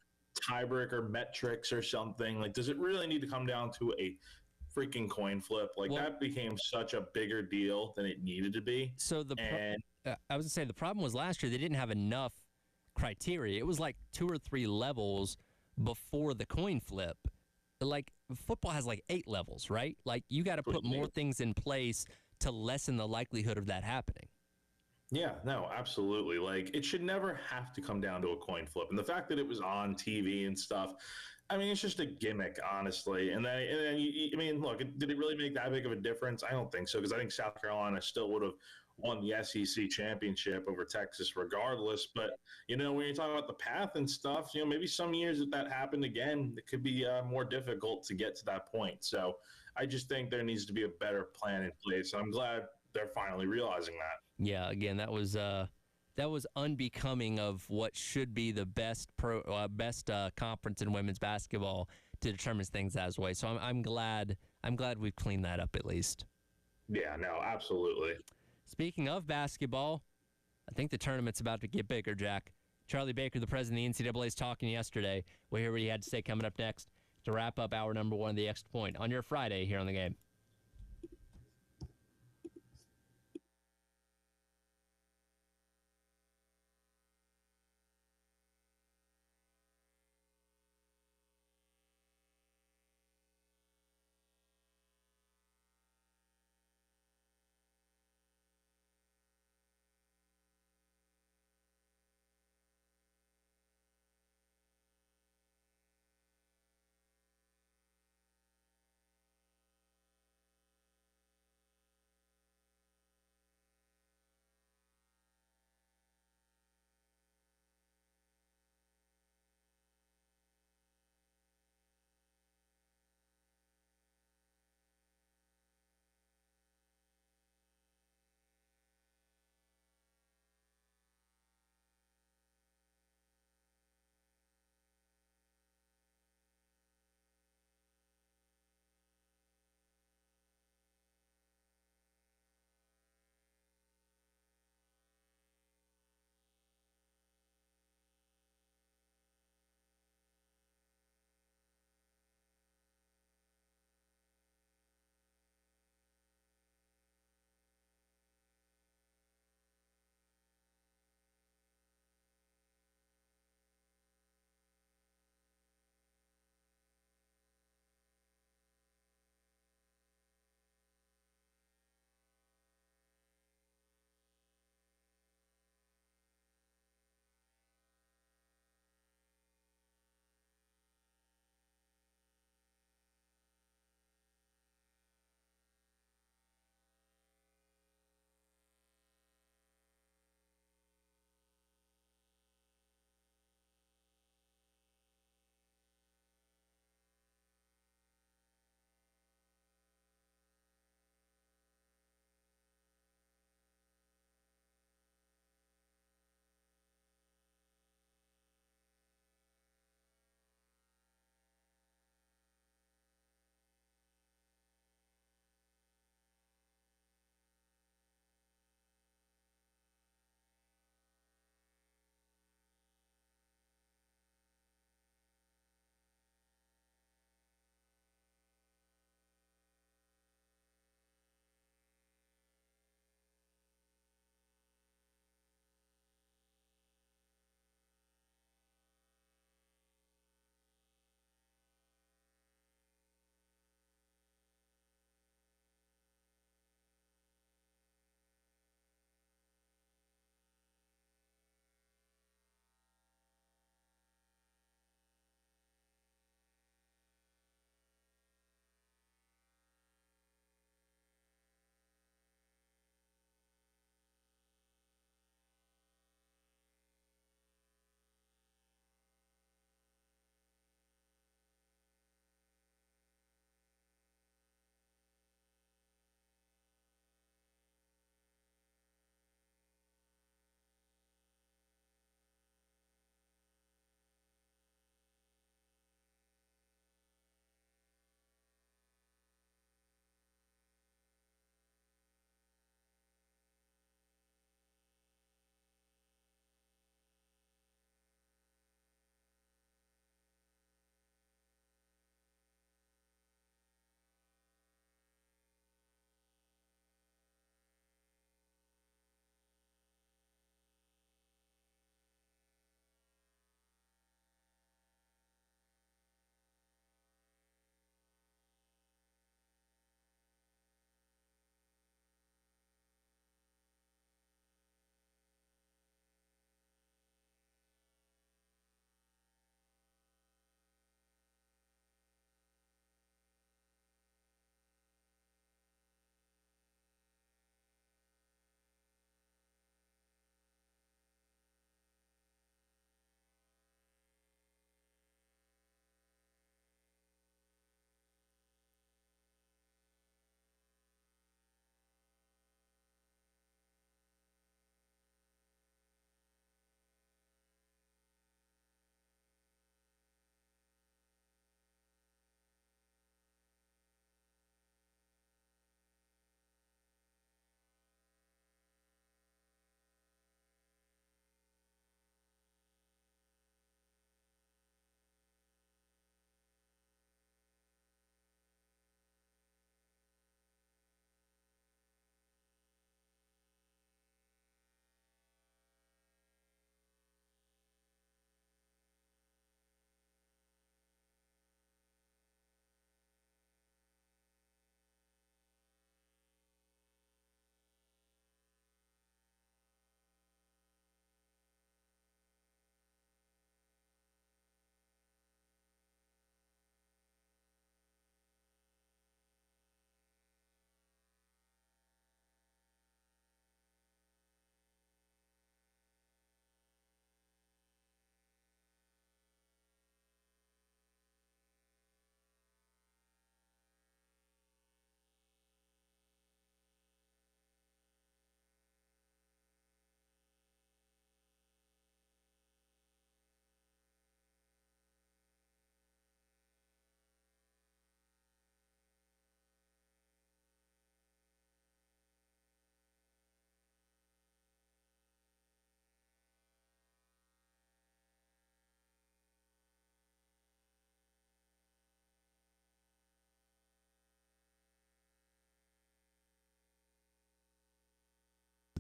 tiebreaker metrics or something? Like, does it really need to come down to a freaking coin flip? Like, that became such a bigger deal than it needed to be. So I was going to say the problem was last year they didn't have enough criteria. It was like 2 or 3 levels before the coin flip. Like, football has like 8 levels, right? Like, you got to put more things in place to lessen the likelihood of that happening. Yeah, no, absolutely. Like, it should never have to come down to a coin flip. And the fact that it was on TV and stuff, I mean, it's just a gimmick, honestly. And then I mean, look, did it really make that big of a difference? I don't think so, because I think South Carolina still would have won the SEC championship over Texas regardless. But, when you're talking about the path and stuff, maybe some years if that happened again, it could be more difficult to get to that point. So I just think there needs to be a better plan in place. I'm glad they're finally realizing that. Yeah, again, that was unbecoming of what should be the best conference in women's basketball to determine things that way. So I'm glad we've cleaned that up at least. Yeah, no, absolutely. Speaking of basketball, I think the tournament's about to get bigger, Jack. Charlie Baker, the president of the NCAA, is talking yesterday. We'll hear what he had to say coming up next to wrap up hour number 1 of the Extra Point on your Friday here on The Game.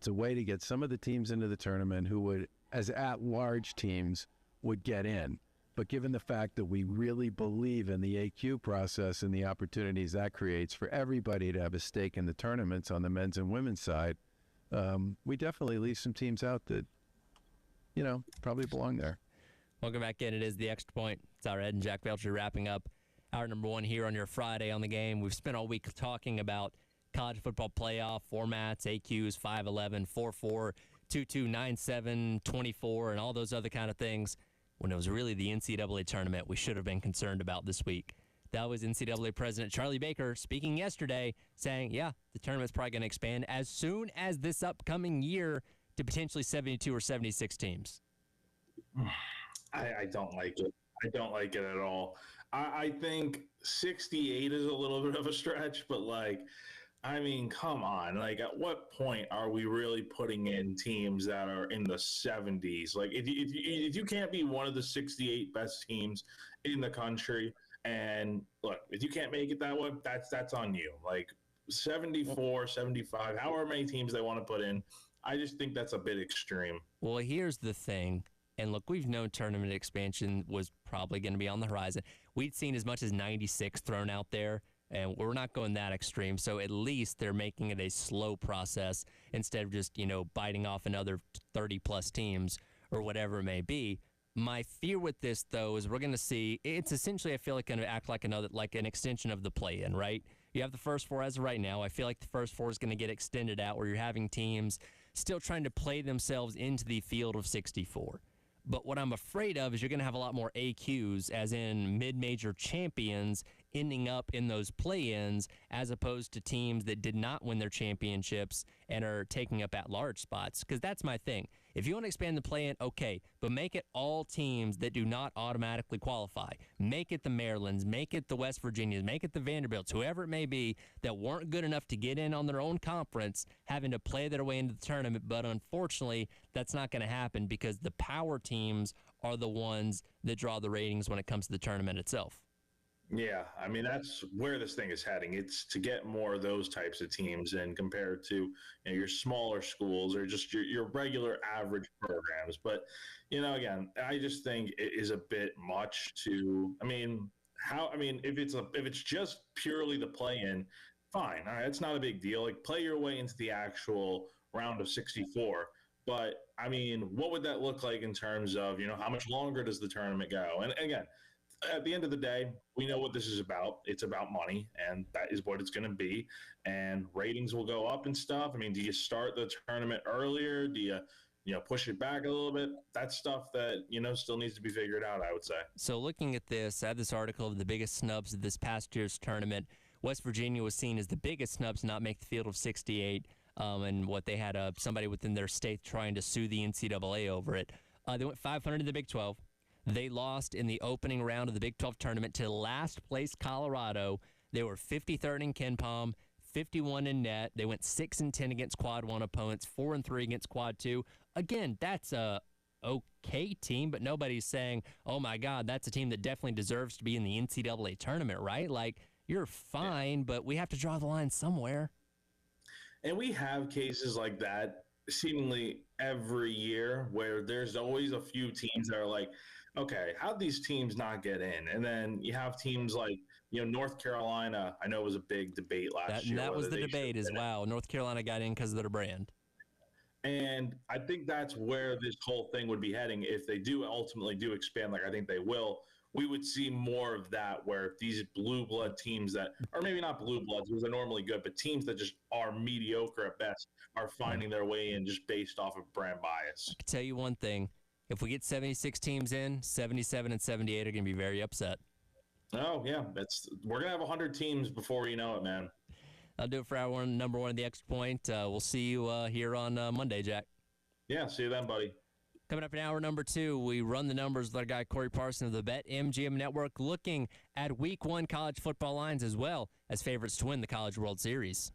it's a way to get some of the teams into the tournament who would, as at-large teams, would get in. But given the fact that we really believe in the AQ process and the opportunities that creates for everybody to have a stake in the tournaments on the men's and women's side, we definitely leave some teams out that, probably belong there. Welcome back in. It is the Extra Point. It's our Ed and Jack Belcher wrapping up hour number 1 here on your Friday on the Game. We've spent all week talking about college football playoff formats, AQs, 5-11, 4-4, 2-2, 9-7, 24, and all those other kind of things, when it was really the NCAA tournament we should have been concerned about this week. That was NCAA President Charlie Baker speaking yesterday, saying, yeah, the tournament's probably going to expand as soon as this upcoming year to potentially 72 or 76 teams. I don't like it. I don't like it at all. I think 68 is a little bit of a stretch, but come on. At what point are we really putting in teams that are in the 70s? If you can't be one of the 68 best teams in the country, and look, if you can't make it that way, that's on you. 74, 75, however many teams they want to put in, I just think that's a bit extreme. Well, here's the thing. And look, we've known tournament expansion was probably going to be on the horizon. We'd seen as much as 96 thrown out there, and we're not going that extreme. So at least they're making it a slow process instead of just, biting off another 30-plus teams or whatever it may be. My fear with this, though, is we're going to see it's essentially, I feel like, going to act like an extension of the play-in, right? You have the first 4 as of right now. I feel like the first 4 is going to get extended out where you're having teams still trying to play themselves into the field of 64. But what I'm afraid of is you're going to have a lot more AQs, as in mid-major champions, ending up in those play-ins, as opposed to teams that did not win their championships and are taking up at-large spots. Because that's my thing. If you want to expand the play-in, okay, but make it all teams that do not automatically qualify. Make it the Marylands, make it the West Virginias, make it the Vanderbilts, whoever it may be, that weren't good enough to get in on their own conference, having to play their way into the tournament. But unfortunately, that's not going to happen because the power teams are the ones that draw the ratings when it comes to the tournament itself. Yeah, that's where this thing is heading. It's to get more of those types of teams and compared to your smaller schools or just your regular average programs. But, again, I just think it is a bit much to, if it's just purely the play-in, fine. All right, it's not a big deal. Play your way into the actual round of 64. But, what would that look like in terms of, how much longer does the tournament go? And again, at the end of the day, we know what this is about. It's about money, and that is what it's going to be. And ratings will go up and stuff. Do you start the tournament earlier? Do you push it back a little bit? That's stuff that, still needs to be figured out, I would say. So looking at this, I have this article of the biggest snubs of this past year's tournament. West Virginia was seen as the biggest snub to not make the field of 68, and what they had somebody within their state trying to sue the NCAA over it. They went 500 in the Big 12. They lost in the opening round of the Big 12 tournament to last place Colorado. They were 53rd in KenPom, 51 in net. They went 6-10 against Quad 1 opponents, 4-3 against Quad 2. Again, that's a okay team, but nobody's saying, oh my God, that's a team that definitely deserves to be in the NCAA tournament, right? You're fine, but we have to draw the line somewhere. And we have cases like that seemingly every year where there's always a few teams that are okay, how'd these teams not get in? And then you have teams like, North Carolina, I know it was a big debate last year. That was the debate as well. North Carolina got in because of their brand. And I think that's where this whole thing would be heading. If they do ultimately do expand, like I think they will, we would see more of that where these blue blood teams that, or maybe not blue bloods, because they're normally good, but teams that just are mediocre at best are finding their way in just based off of brand bias. I can tell you one thing. If we get 76 teams in, 77 and 78 are going to be very upset. Oh, yeah. We're going to have 100 teams before you know it, man. I'll do it for hour number 1 of the Extra Point. We'll see you here on Monday, Jack. Yeah, see you then, buddy. Coming up in hour number 2, we run the numbers with our guy Corey Parson of the BetMGM Network, looking at Week 1 college football lines as well as favorites to win the College World Series.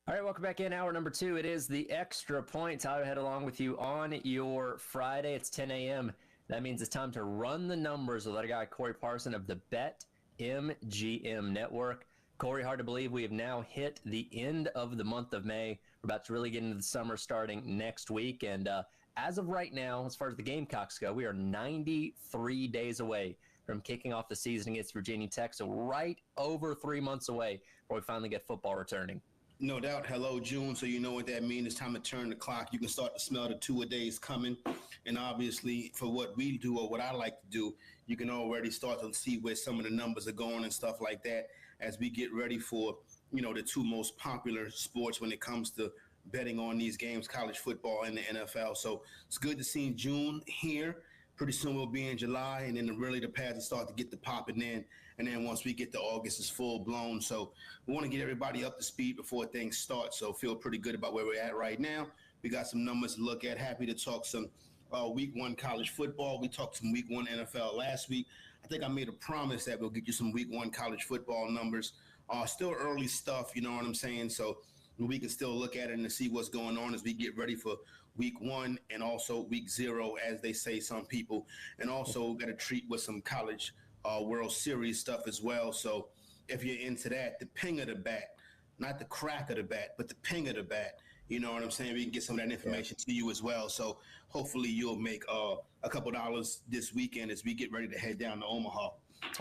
All right, welcome back in. Hour number 2. It is the Extra Point. Tyler Head along with you on your Friday. It's 10 a.m. That means it's time to run the numbers with our guy Corey Parson of the Bet MGM Network. Corey, hard to believe we have now hit the end of the month of May. We're about to really get into the summer starting next week. And as of right now, as far as the Gamecocks go, we are 93 days away from kicking off the season against Virginia Tech. So right over 3 months away before we finally get football returning. No doubt. Hello, June. So you know what that means. It's time to turn the clock. You can start to smell the two-a-days coming. And obviously, for what we do or what I like to do, you can already start to see where some of the numbers are going and stuff like that as we get ready for, you know, the two most popular sports when it comes to betting on these games, college football and the NFL. So it's good to see June here. Pretty soon we'll be in July, and then really the pads will start to get the popping in. And then once we get to August, it's full blown. So we want to get everybody up to speed before things start. So feel pretty good about where we're at right now. We got some numbers to look at. Happy to talk some week 1 college football. We talked some week 1 NFL last week. I think I made a promise that we'll get you some week 1 college football numbers. Still early stuff, you know what I'm saying? So we can still look at it and see what's going on as we get ready for week 1 and also week 0, as they say, some people. And also got a treat with some college World Series stuff as well. So if you're into that, the ping of the bat, not the crack of the bat, but the ping of the bat, you know what I'm saying? We can get some of that information to you as well. So hopefully you'll make a couple dollars this weekend as we get ready to head down to Omaha.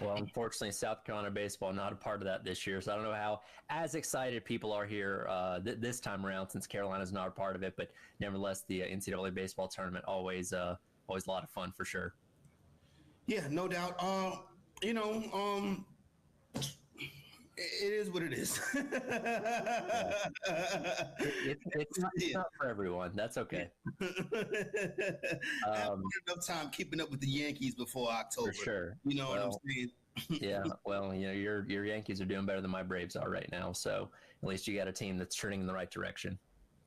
Well, unfortunately, South Carolina baseball not a part of that this year, so I don't know how as excited people are here this time around since Carolina's not a part of it. But nevertheless, the NCAA baseball tournament always a lot of fun for sure. Yeah, no doubt. You know, it is what it is. It's not for everyone. That's okay. I haven't enough time keeping up with the Yankees before October. For sure. You know what I'm saying? Yeah, well, you know, your Yankees are doing better than my Braves are right now. So at least you got a team that's turning in the right direction.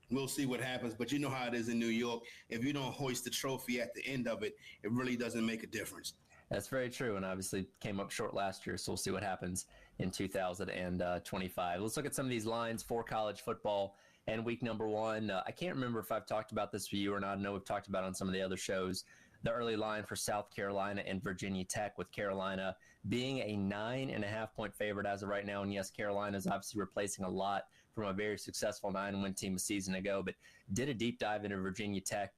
We'll see what happens, but you know how it is in New York. If you don't hoist the trophy at the end of it, it really doesn't make a difference. That's very true, and obviously came up short last year, so we'll see what happens in 2025. Let's look at some of these lines for college football and week number 1. I can't remember if I've talked about this with you or not. I know we've talked about it on some of the other shows. The early line for South Carolina and Virginia Tech, with Carolina being a 9.5-point favorite as of right now. And yes, Carolina is obviously replacing a lot from a very successful 9-win team a season ago, but did a deep dive into Virginia Tech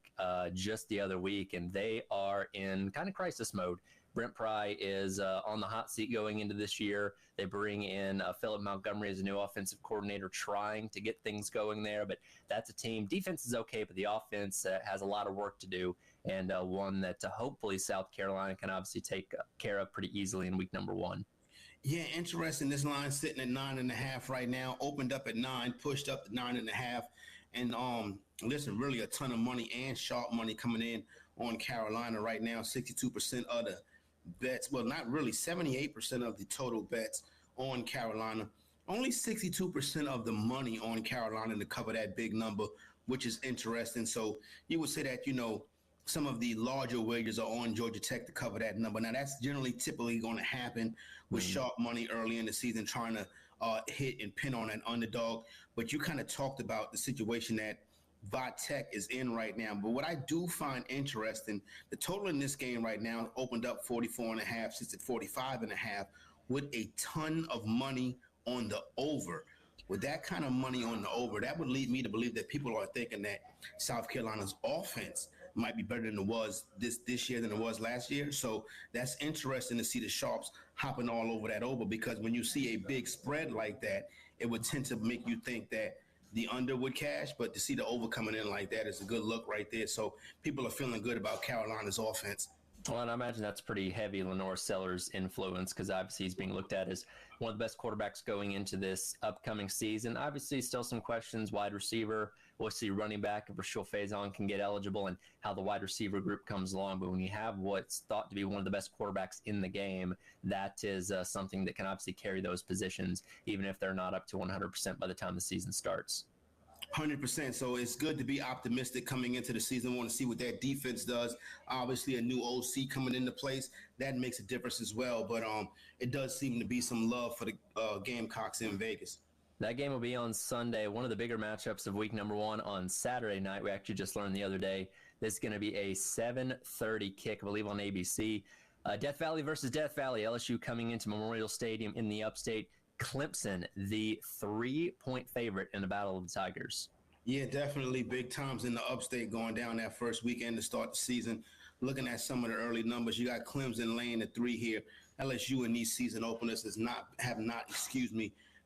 just the other week, and they are in kind of crisis mode. Brent Pry is on the hot seat going into this year. They bring in Philip Montgomery as a new offensive coordinator, trying to get things going there. But that's a team. Defense is okay, but the offense has a lot of work to do, and one that hopefully South Carolina can obviously take care of pretty easily in week number 1. Yeah, interesting. This line sitting at 9.5 right now. Opened up at 9, pushed up to 9.5. And listen, really a ton of money and sharp money coming in on Carolina right now. 62% of the bets, well, not really, 78% of the total bets on Carolina. Only 62% of the money on Carolina to cover that big number, which is interesting. So you would say that, you know, some of the larger wagers are on Georgia Tech to cover that number. Now, that's generally typically going to happen with sharp money early in the season, trying to hit and pin on an underdog. But you kind of talked about the situation that Tech is in right now. But what I do find interesting, the total in this game right now opened up 44.5, sits at 45.5, with a ton of money on the over. With that kind of money on the over, that would lead me to believe that people are thinking that South Carolina's offense might be better than it was this year than it was last year. So that's interesting to see the sharps hopping all over that over, because when you see a big spread like that, it would tend to make you think that the under would cash, but to see the over coming in like that is a good look right there. So people are feeling good about Carolina's offense. Well, and I imagine that's pretty heavy Lenore Sellers' influence, because obviously he's being looked at as one of the best quarterbacks going into this upcoming season. Obviously, still some questions. Wide receiver, we'll see running back if Rashul Faison can get eligible and how the wide receiver group comes along. But when you have what's thought to be one of the best quarterbacks in the game, that is something that can obviously carry those positions, even if they're not up to 100% by the time the season starts. 100%. So it's good to be optimistic coming into the season. I want to see what that defense does. Obviously, a new OC coming into place, that makes a difference as well. But it does seem to be some love for the Gamecocks in Vegas. That game will be on Sunday. One of the bigger matchups of week number 1 on Saturday night. We actually just learned the other day this is going to be a 7:30 kick, I believe, on ABC. Death Valley versus Death Valley. LSU coming into Memorial Stadium in the upstate. Clemson, the 3-point favorite in the Battle of the Tigers. Yeah, definitely big times in the upstate going down that first weekend to start the season. Looking at some of the early numbers, you got Clemson laying the 3 here. LSU in these season openers have not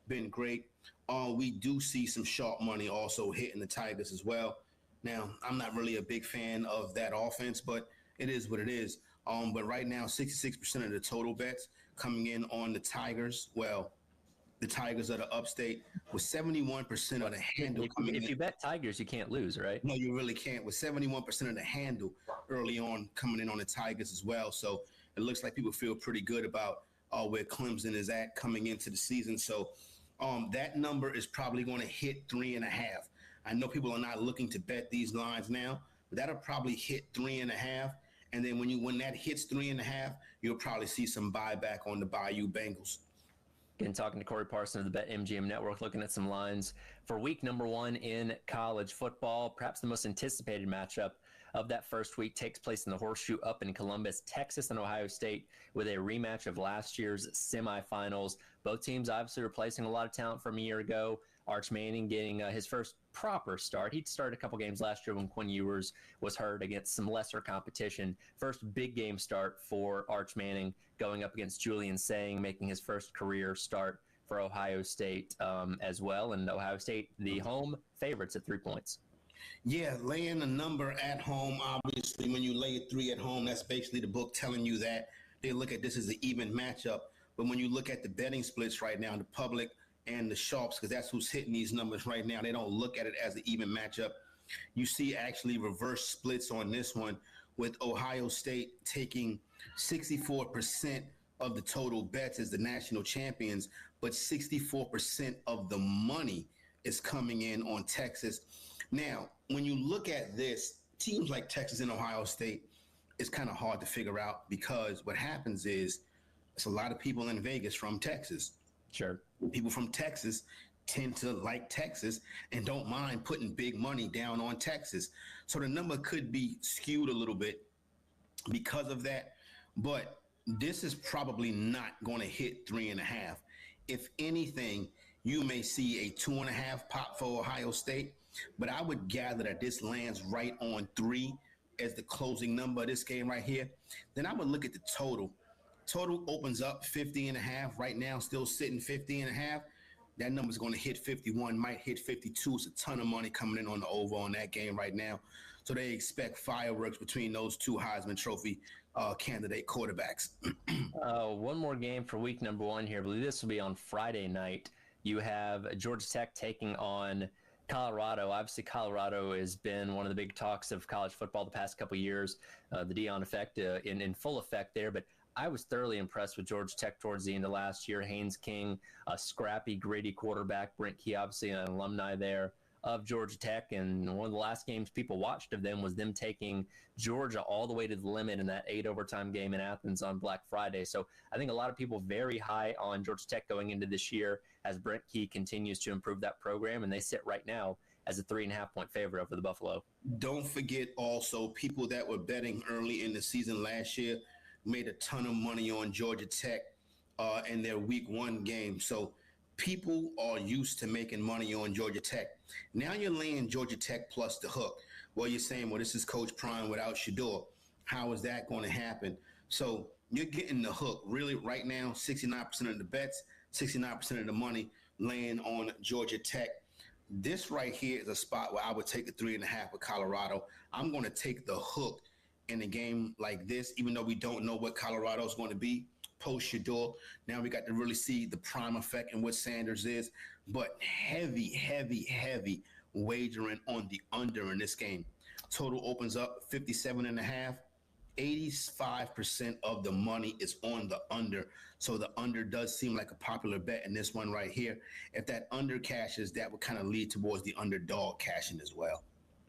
been great. We do see some sharp money also hitting the Tigers as well. Now, I'm not really a big fan of that offense, but it is what it is. But right now, 66% of the total bets coming in on the Tigers. Well, the Tigers are the upstate with 71% of the handle coming in. If you bet Tigers, you can't lose, right? No, you really can't. With 71% of the handle early on coming in on the Tigers as well. So it looks like people feel pretty good about where Clemson is at coming into the season. So that number is probably going to hit 3.5. I know people are not looking to bet these lines now, but that'll probably hit 3.5. And then when that hits 3.5, you'll probably see some buyback on the Bayou Bengals. Again, talking to Corey Parson of the BetMGM Network, looking at some lines for week number 1 in college football. Perhaps the most anticipated matchup of that first week takes place in the Horseshoe up in Columbus, Texas and Ohio State, with a rematch of last year's semifinals. Both teams obviously replacing a lot of talent from a year ago. Arch Manning getting his first proper start. He'd started a couple games last year when Quinn Ewers was hurt against some lesser competition. First big game start for Arch Manning, going up against Julian Sang, making his first career start for Ohio State as well. And Ohio State, the home favorites at 3 points. Yeah, laying a number at home, obviously, when you lay a 3 at home, that's basically the book telling you that they look at this as an even matchup. But when you look at the betting splits right now, the public and the sharps, because that's who's hitting these numbers right now, they don't look at it as an even matchup. You see actually reverse splits on this one, with Ohio State taking 64% of the total bets as the national champions, but 64% of the money is coming in on Texas. Now, when you look at this, teams like Texas and Ohio State, it's kind of hard to figure out, because what happens is it's a lot of people in Vegas from Texas. Sure. People from Texas tend to like Texas and don't mind putting big money down on Texas. So the number could be skewed a little bit because of that. But this is probably not going to hit 3.5. If anything, you may see a 2.5 pop for Ohio State. But I would gather that this lands right on 3 as the closing number of this game right here. Then I would look at the total. Total opens up 50.5 right now, still sitting 50.5. That number's going to hit 51, might hit 52. It's a ton of money coming in on the over on that game right now. So they expect fireworks between those two Heisman Trophy candidate quarterbacks. One more game for week number 1 here. I believe this will be on Friday night. You have Georgia Tech taking on Colorado. Obviously, Colorado has been one of the big talks of college football the past couple of years. The Deion effect in full effect there, but I was thoroughly impressed with Georgia Tech towards the end of last year. Haynes King, a scrappy, gritty quarterback. Brent Key, obviously an alumni there of Georgia Tech. And one of the last games people watched of them was them taking Georgia all the way to the limit in that 8 overtime game in Athens on Black Friday. So I think a lot of people very high on Georgia Tech going into this year as Brent Key continues to improve that program. And they sit right now as a 3.5-point favorite over the Buffalo. Don't forget also people that were betting early in the season last year made a ton of money on Georgia Tech in their week 1 game. So people are used to making money on Georgia Tech. Now you're laying Georgia Tech plus the hook. Well, you're saying, well, this is Coach Prime without Shador. How is that going to happen? So you're getting the hook. Really, right now, 69% of the bets, 69% of the money laying on Georgia Tech. This right here is a spot where I would take the 3.5 with Colorado. I'm going to take the hook in a game like this, even though we don't know what Colorado is going to be post Shador. Now we got to really see the prime effect and what Sanders is, but heavy wagering on the under in this game. Total opens up 57.5. 85% of the money is on the under. So the under does seem like a popular bet in this one right here. If that under cashes, that would kind of lead towards the underdog cashing as well.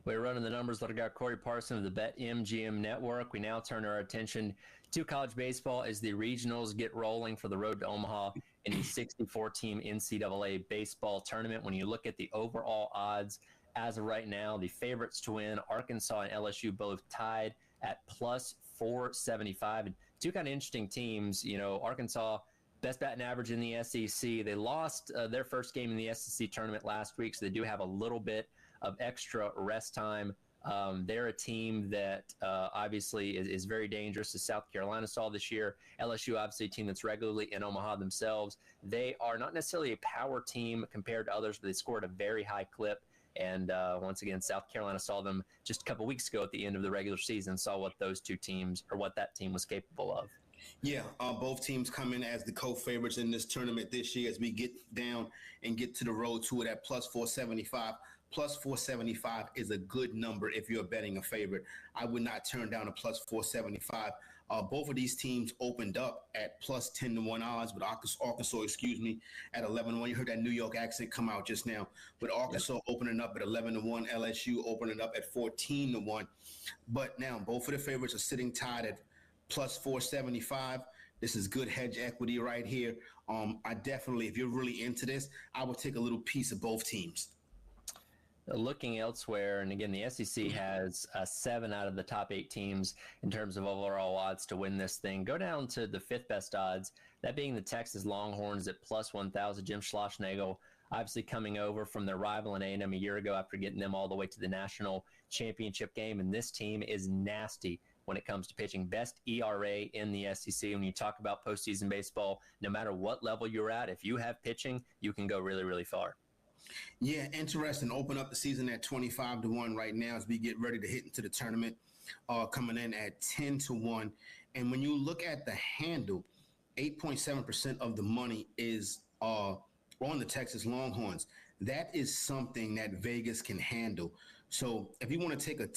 We're running the numbers with our guy Corey Parson of the BetMGM Network. We now turn our attention to college baseball as the regionals get rolling for the road to Omaha in the 64-team NCAA baseball tournament. When you look at the overall odds as of right now, the favorites to win, Arkansas and LSU, both tied at plus 475. And two kind of interesting teams. You know, Arkansas, best batting average in the SEC. They lost their first game in the SEC tournament last week, so they do have a little bit of extra rest time. They're a team that obviously is very dangerous, as South Carolina saw this year. LSU, obviously, a team that's regularly in Omaha themselves. They are not necessarily a power team compared to others, but they scored a very high clip. And once again, South Carolina saw them just a couple weeks ago at the end of the regular season, saw what those two teams, or what that team was capable of. Yeah, both teams come in as the co-favorites in this tournament this year as we get down and get to the road to it at plus 475. Plus 475 is a good number if you're betting a favorite. I would not turn down a plus 475. Both of these teams opened up at plus 10-1 odds, with Arkansas, at 11-1. You heard that New York accent come out just now. With Arkansas opening up at 11-1, LSU opening up at 14-1. But now both of the favorites are sitting tied at plus 475. This is good hedge equity right here. I definitely, if you're really into this, I would take a little piece of both teams. Looking elsewhere, and again, the SEC has 7 out of the top 8 teams in terms of overall odds to win this thing. Go down to the 5th best odds, that being the Texas Longhorns at plus 1,000. Jim Schlossnagle, obviously coming over from their rival in A&M a year ago after getting them all the way to the national championship game. And this team is nasty when it comes to pitching. Best ERA in the SEC. When you talk about postseason baseball, no matter what level you're at, if you have pitching, you can go really, really far. Yeah, interesting. Open up the season at 25-1 right now as we get ready to hit into the tournament, coming in at 10-1. And when you look at the handle, 8.7% of the money is on the Texas Longhorns. That is something that Vegas can handle. So if you want to take a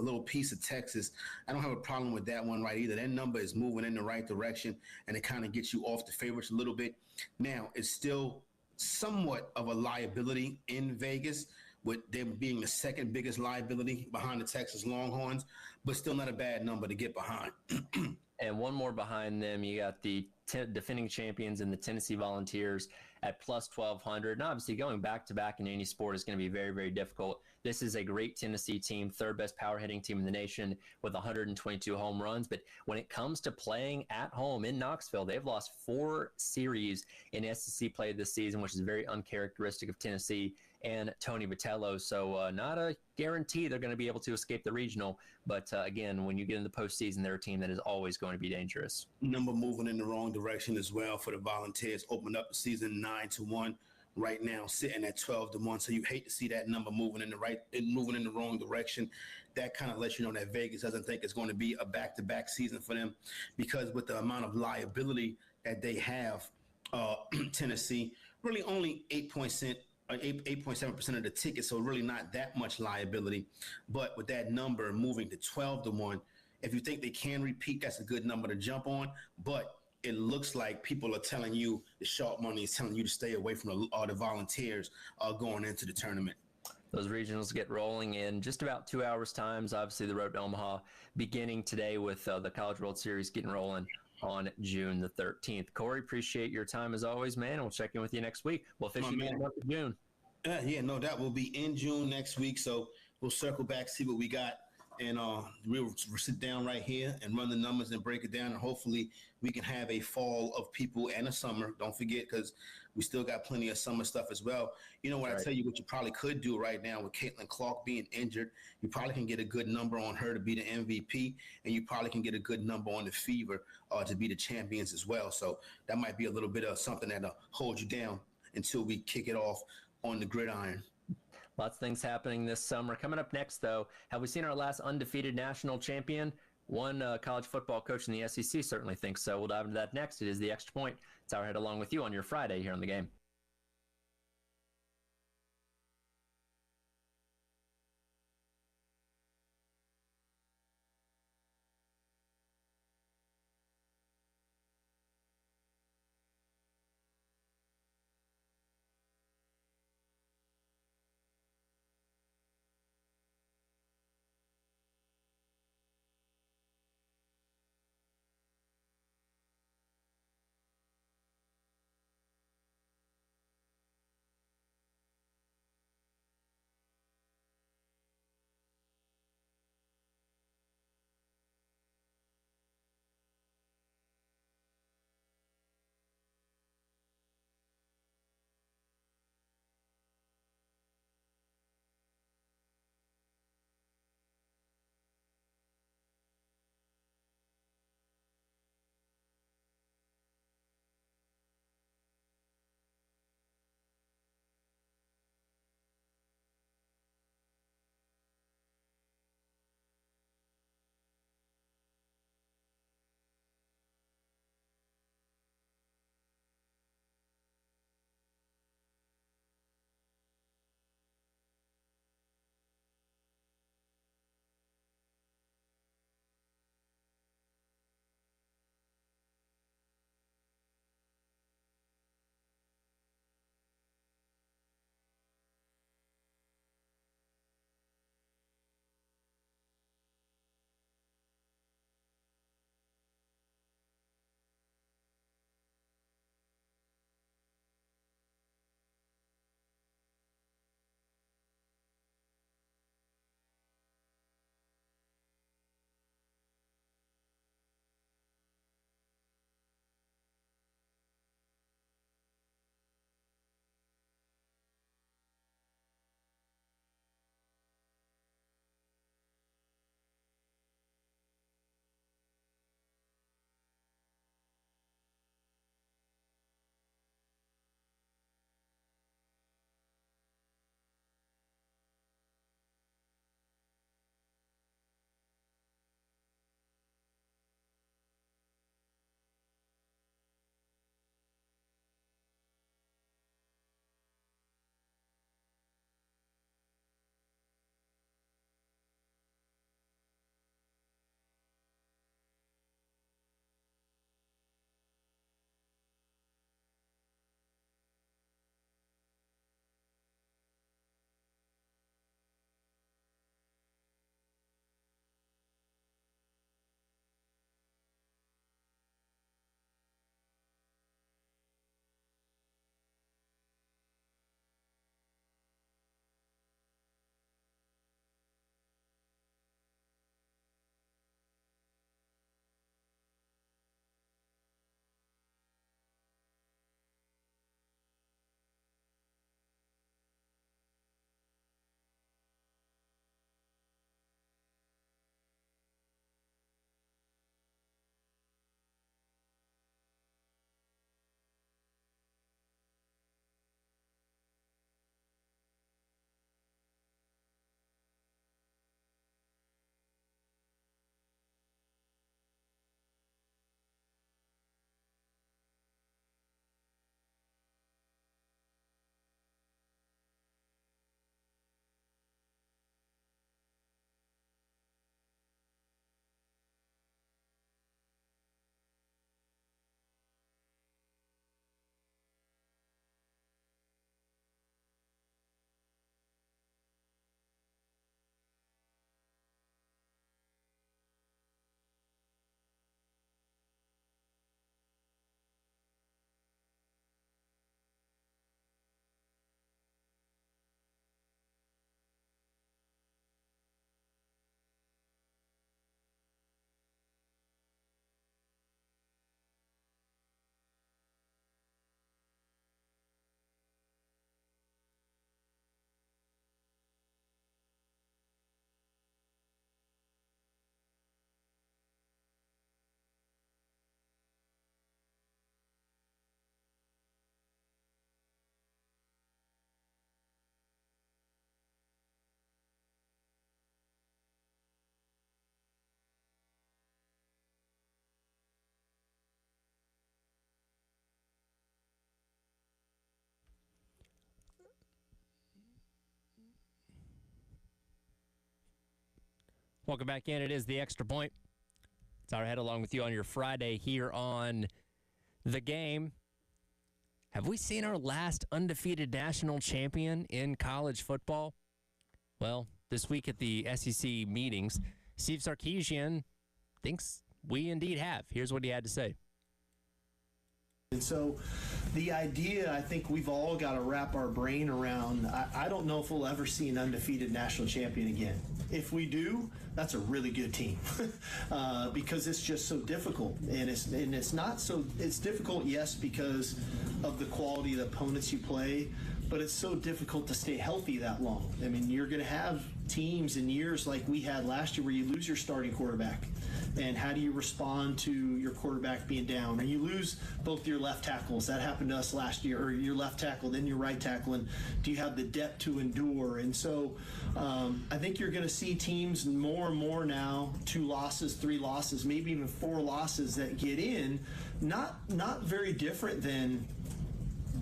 little piece of Texas, I don't have a problem with that one right either. That number is moving in the right direction, and it kind of gets you off the favorites a little bit. Now, it's still somewhat of a liability in Vegas, with them being the second biggest liability behind the Texas Longhorns, but still not a bad number to get behind. And one more behind them, you got the defending champions in the Tennessee Volunteers at plus 1,200. And obviously going back-to-back in any sport is going to be very, very difficult. This is a great Tennessee team, third best power hitting team in the nation with 122 home runs. But when it comes to playing at home in Knoxville, they've lost 4 series in SEC play this season, which is very uncharacteristic of Tennessee and Tony Vitello. So not a guarantee they're going to be able to escape the regional. But again, when you get in the postseason, they're a team that is always going to be dangerous. Number moving in the wrong direction as well for the Volunteers. Opened up the season 9-1. Right now, sitting at 12-1. So you hate to see that number moving in the wrong direction. That kind of lets you know that Vegas doesn't think it's going to be a back-to-back season for them, because with the amount of liability that they have, Tennessee really only 8.7% of the tickets, so really not that much liability. But with that number moving to 12-1, if you think they can repeat, that's a good number to jump on. But it looks like people are telling you, the sharp money is telling you to stay away from the Volunteers going into the tournament. Those regionals get rolling in just about 2 hours' times. Obviously, the road to Omaha beginning today with the College World Series getting rolling on June the 13th. Corey, appreciate your time as always, man. We'll check in with you next week. We'll officially get in June. Yeah, no, that will be in June next week. So we'll circle back, see what we got. And we'll sit down right here and run the numbers and break it down. And hopefully we can have a fall of people and a summer. Don't forget, because we still got plenty of summer stuff as well. You know what, right. I tell you what you probably could do right now with Caitlin Clark being injured. You probably can get a good number on her to be the MVP, and you probably can get a good number on the Fever to be the champions as well. So that might be a little bit of something that'll hold you down until we kick it off on the gridiron. Lots of things happening this summer. Coming up next, though, have we seen our last undefeated national champion? One college football coach in the SEC certainly thinks so. We'll dive into that next. It is The Extra Point. It's our head along with you on your Friday here on The Game. Welcome back in. It is the Extra Point. It's our head along with you on your Friday here on The Game. Have we seen our last undefeated national champion in college football? Well, this week at the SEC meetings, Steve Sarkisian thinks we indeed have. Here's what he had to say. And so the idea, I think we've all got to wrap our brain around. I don't know if we'll ever see an undefeated national champion again. If we do, that's a really good team because it's just so difficult. And it's not so, it's difficult, yes, because of the quality of the opponents you play, but it's so difficult to stay healthy that long. I mean, you're going to have teams in years like we had last year where you lose your starting quarterback. And how do you respond to your quarterback being down? Or you lose both your left tackles. That happened to us last year. Or your left tackle, then your right tackle. And do you have the depth to endure? And so I think you're going to see teams more and more now, 2 losses, 3 losses, maybe even 4 losses that get in. Not very different than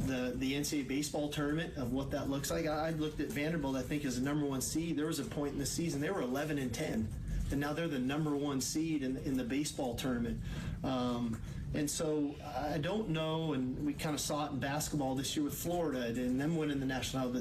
the NCAA baseball tournament of what that looks like. I looked at Vanderbilt, I think, as the number 1 seed. There was a point in the season, they were 11-10. And now they're the number 1 seed in the baseball tournament. And so I don't know, and we kind of saw it in basketball this year with Florida and them winning the national.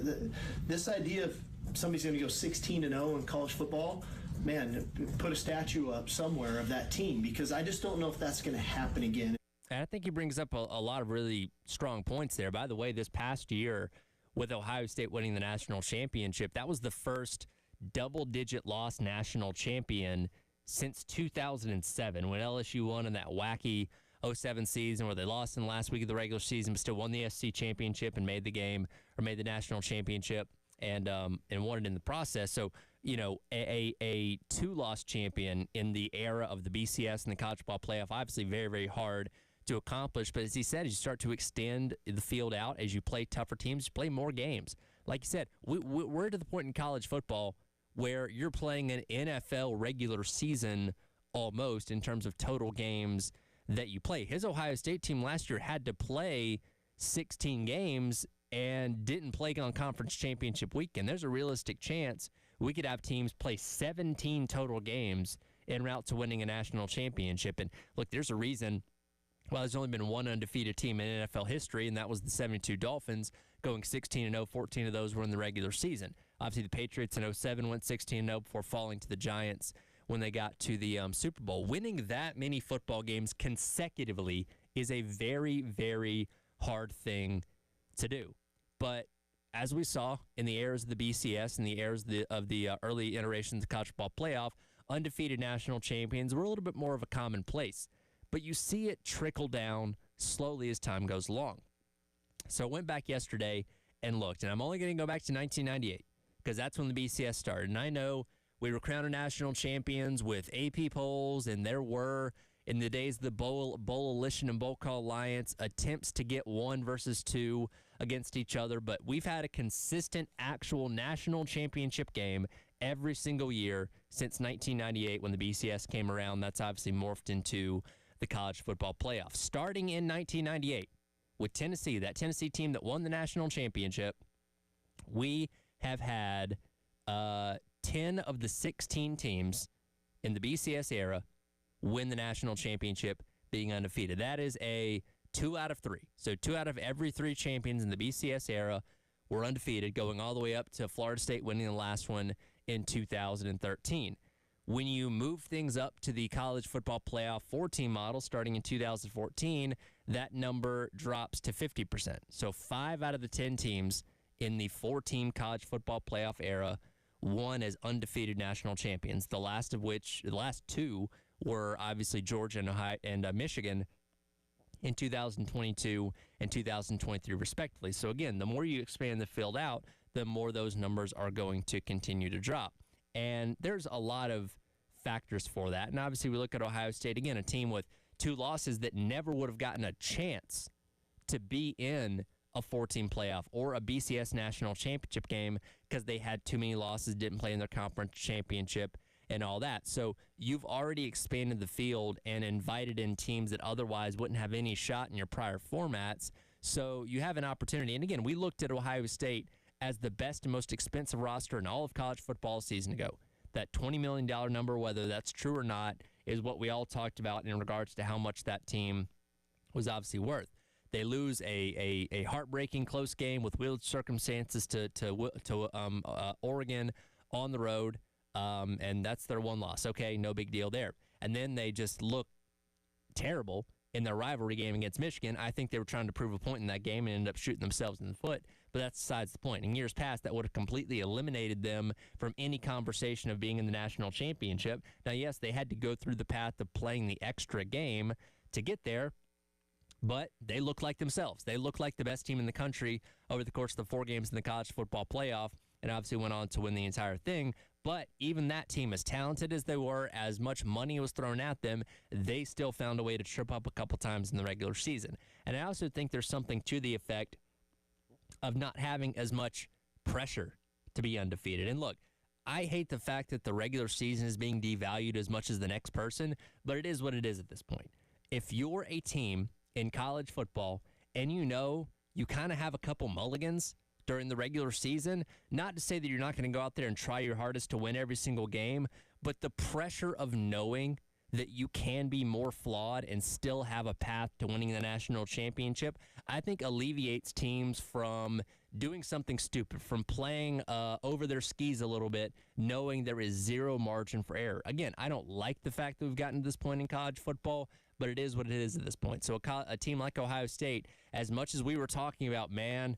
This idea of somebody's going to go 16-0 in college football, man, put a statue up somewhere of that team, because I just don't know if that's going to happen again. And I think he brings up a lot of really strong points there. By the way, this past year with Ohio State winning the national championship, that was the first double-digit loss national champion since 2007 when LSU won in that wacky 07 season where they lost in the last week of the regular season but still won the SEC championship and made the national championship and won it in the process. So, you know, a 2-loss champion in the era of the BCS and the college football playoff, obviously very, very hard to accomplish. But as he said, as you start to extend the field out, as you play tougher teams, you play more games. Like you said, we're to the point in college football where you're playing an NFL regular season almost in terms of total games that you play. His Ohio State team last year had to play 16 games and didn't play on conference championship weekend. There's a realistic chance we could have teams play 17 total games en route to winning a national championship. And look, there's a reason. Well, there's only been 1 undefeated team in NFL history, and that was the 72 Dolphins, going 16-0. 14 of those were in the regular season. Obviously, the Patriots in 07 went 16-0 before falling to the Giants when they got to the Super Bowl. Winning that many football games consecutively is a very, very hard thing to do. But as we saw in the eras of the BCS and the eras of the early iterations of the college football playoff, undefeated national champions were a little bit more of a commonplace. But you see it trickle down slowly as time goes along. So I went back yesterday and looked, and I'm only going to go back to 1998 because that's when the BCS started. And I know we were crowned national champions with AP polls, and there were, in the days of the Bowl-Elition and Bowl Call Alliance, attempts to get 1 versus 2 against each other. But we've had a consistent actual national championship game every single year since 1998 when the BCS came around. That's obviously morphed into the college football playoff. Starting in 1998 with Tennessee, that Tennessee team that won the national championship, we have had 10 of the 16 teams in the BCS era win the national championship being undefeated. That is a 2 out of 3. So 2 out of every 3 champions in the BCS era were undefeated, going all the way up to Florida State winning the last one in 2013. When you move things up to the college football playoff 4-team model starting in 2014, that number drops to 50%. So 5 out of the 10 teams in the 4-team college football playoff era won as undefeated national champions, the last 2 were obviously Georgia and Ohio and Michigan in 2022 and 2023 respectively. So again, the more you expand the field out, the more those numbers are going to continue to drop. And there's a lot of factors for that. And obviously we look at Ohio State, again, a team with 2 losses that never would have gotten a chance to be in a 4-team playoff or a BCS national championship game because they had too many losses, didn't play in their conference championship and all that. So you've already expanded the field and invited in teams that otherwise wouldn't have any shot in your prior formats. So you have an opportunity. And again, we looked at Ohio State as the best and most expensive roster in all of college football a season ago. That $20 million number, whether that's true or not, is what we all talked about in regards to how much that team was obviously worth. They lose a heartbreaking close game with weird circumstances to Oregon on the road, and that's their one loss. Okay, no big deal there. And then they just look terrible in their rivalry game against Michigan. I think they were trying to prove a point in that game and ended up shooting themselves in the foot, but that's besides the point. In years past, that would have completely eliminated them from any conversation of being in the national championship. Now, yes, they had to go through the path of playing the extra game to get there, but they look like themselves. They look like the best team in the country over the course of the 4 games in the college football playoff, and obviously went on to win the entire thing. But even that team, as talented as they were, as much money was thrown at them, they still found a way to trip up a couple times in the regular season. And I also think there's something to the effect of not having as much pressure to be undefeated. And look, I hate the fact that the regular season is being devalued as much as the next person, but it is what it is at this point. If you're a team in college football and you know you kind of have a couple mulligans during the regular season, not to say that you're not going to go out there and try your hardest to win every single game, but the pressure of knowing that you can be more flawed and still have a path to winning the national championship, I think alleviates teams from doing something stupid, from playing over their skis a little bit, knowing there is zero margin for error. Again, I don't like the fact that we've gotten to this point in college football, but it is what it is at this point. So a team like Ohio State, as much as we were talking about, man,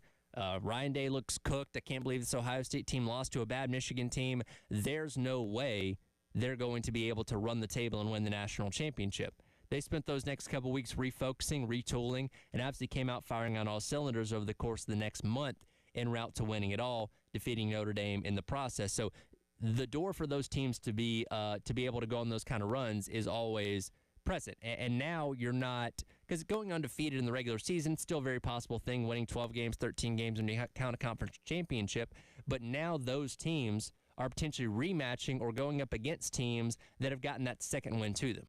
Ryan Day looks cooked. I can't believe this Ohio State team lost to a bad Michigan team. There's no way they're going to be able to run the table and win the national championship. They spent those next couple weeks refocusing, retooling, and obviously came out firing on all cylinders over the course of the next month en route to winning it all, defeating Notre Dame in the process. So the door for those teams to be able to go on those kind of runs is always present. And now you're not, because going undefeated in the regular season, still a very possible thing, winning 12 games, 13 games when you count a conference championship. But now those teams are potentially rematching or going up against teams that have gotten that second win to them.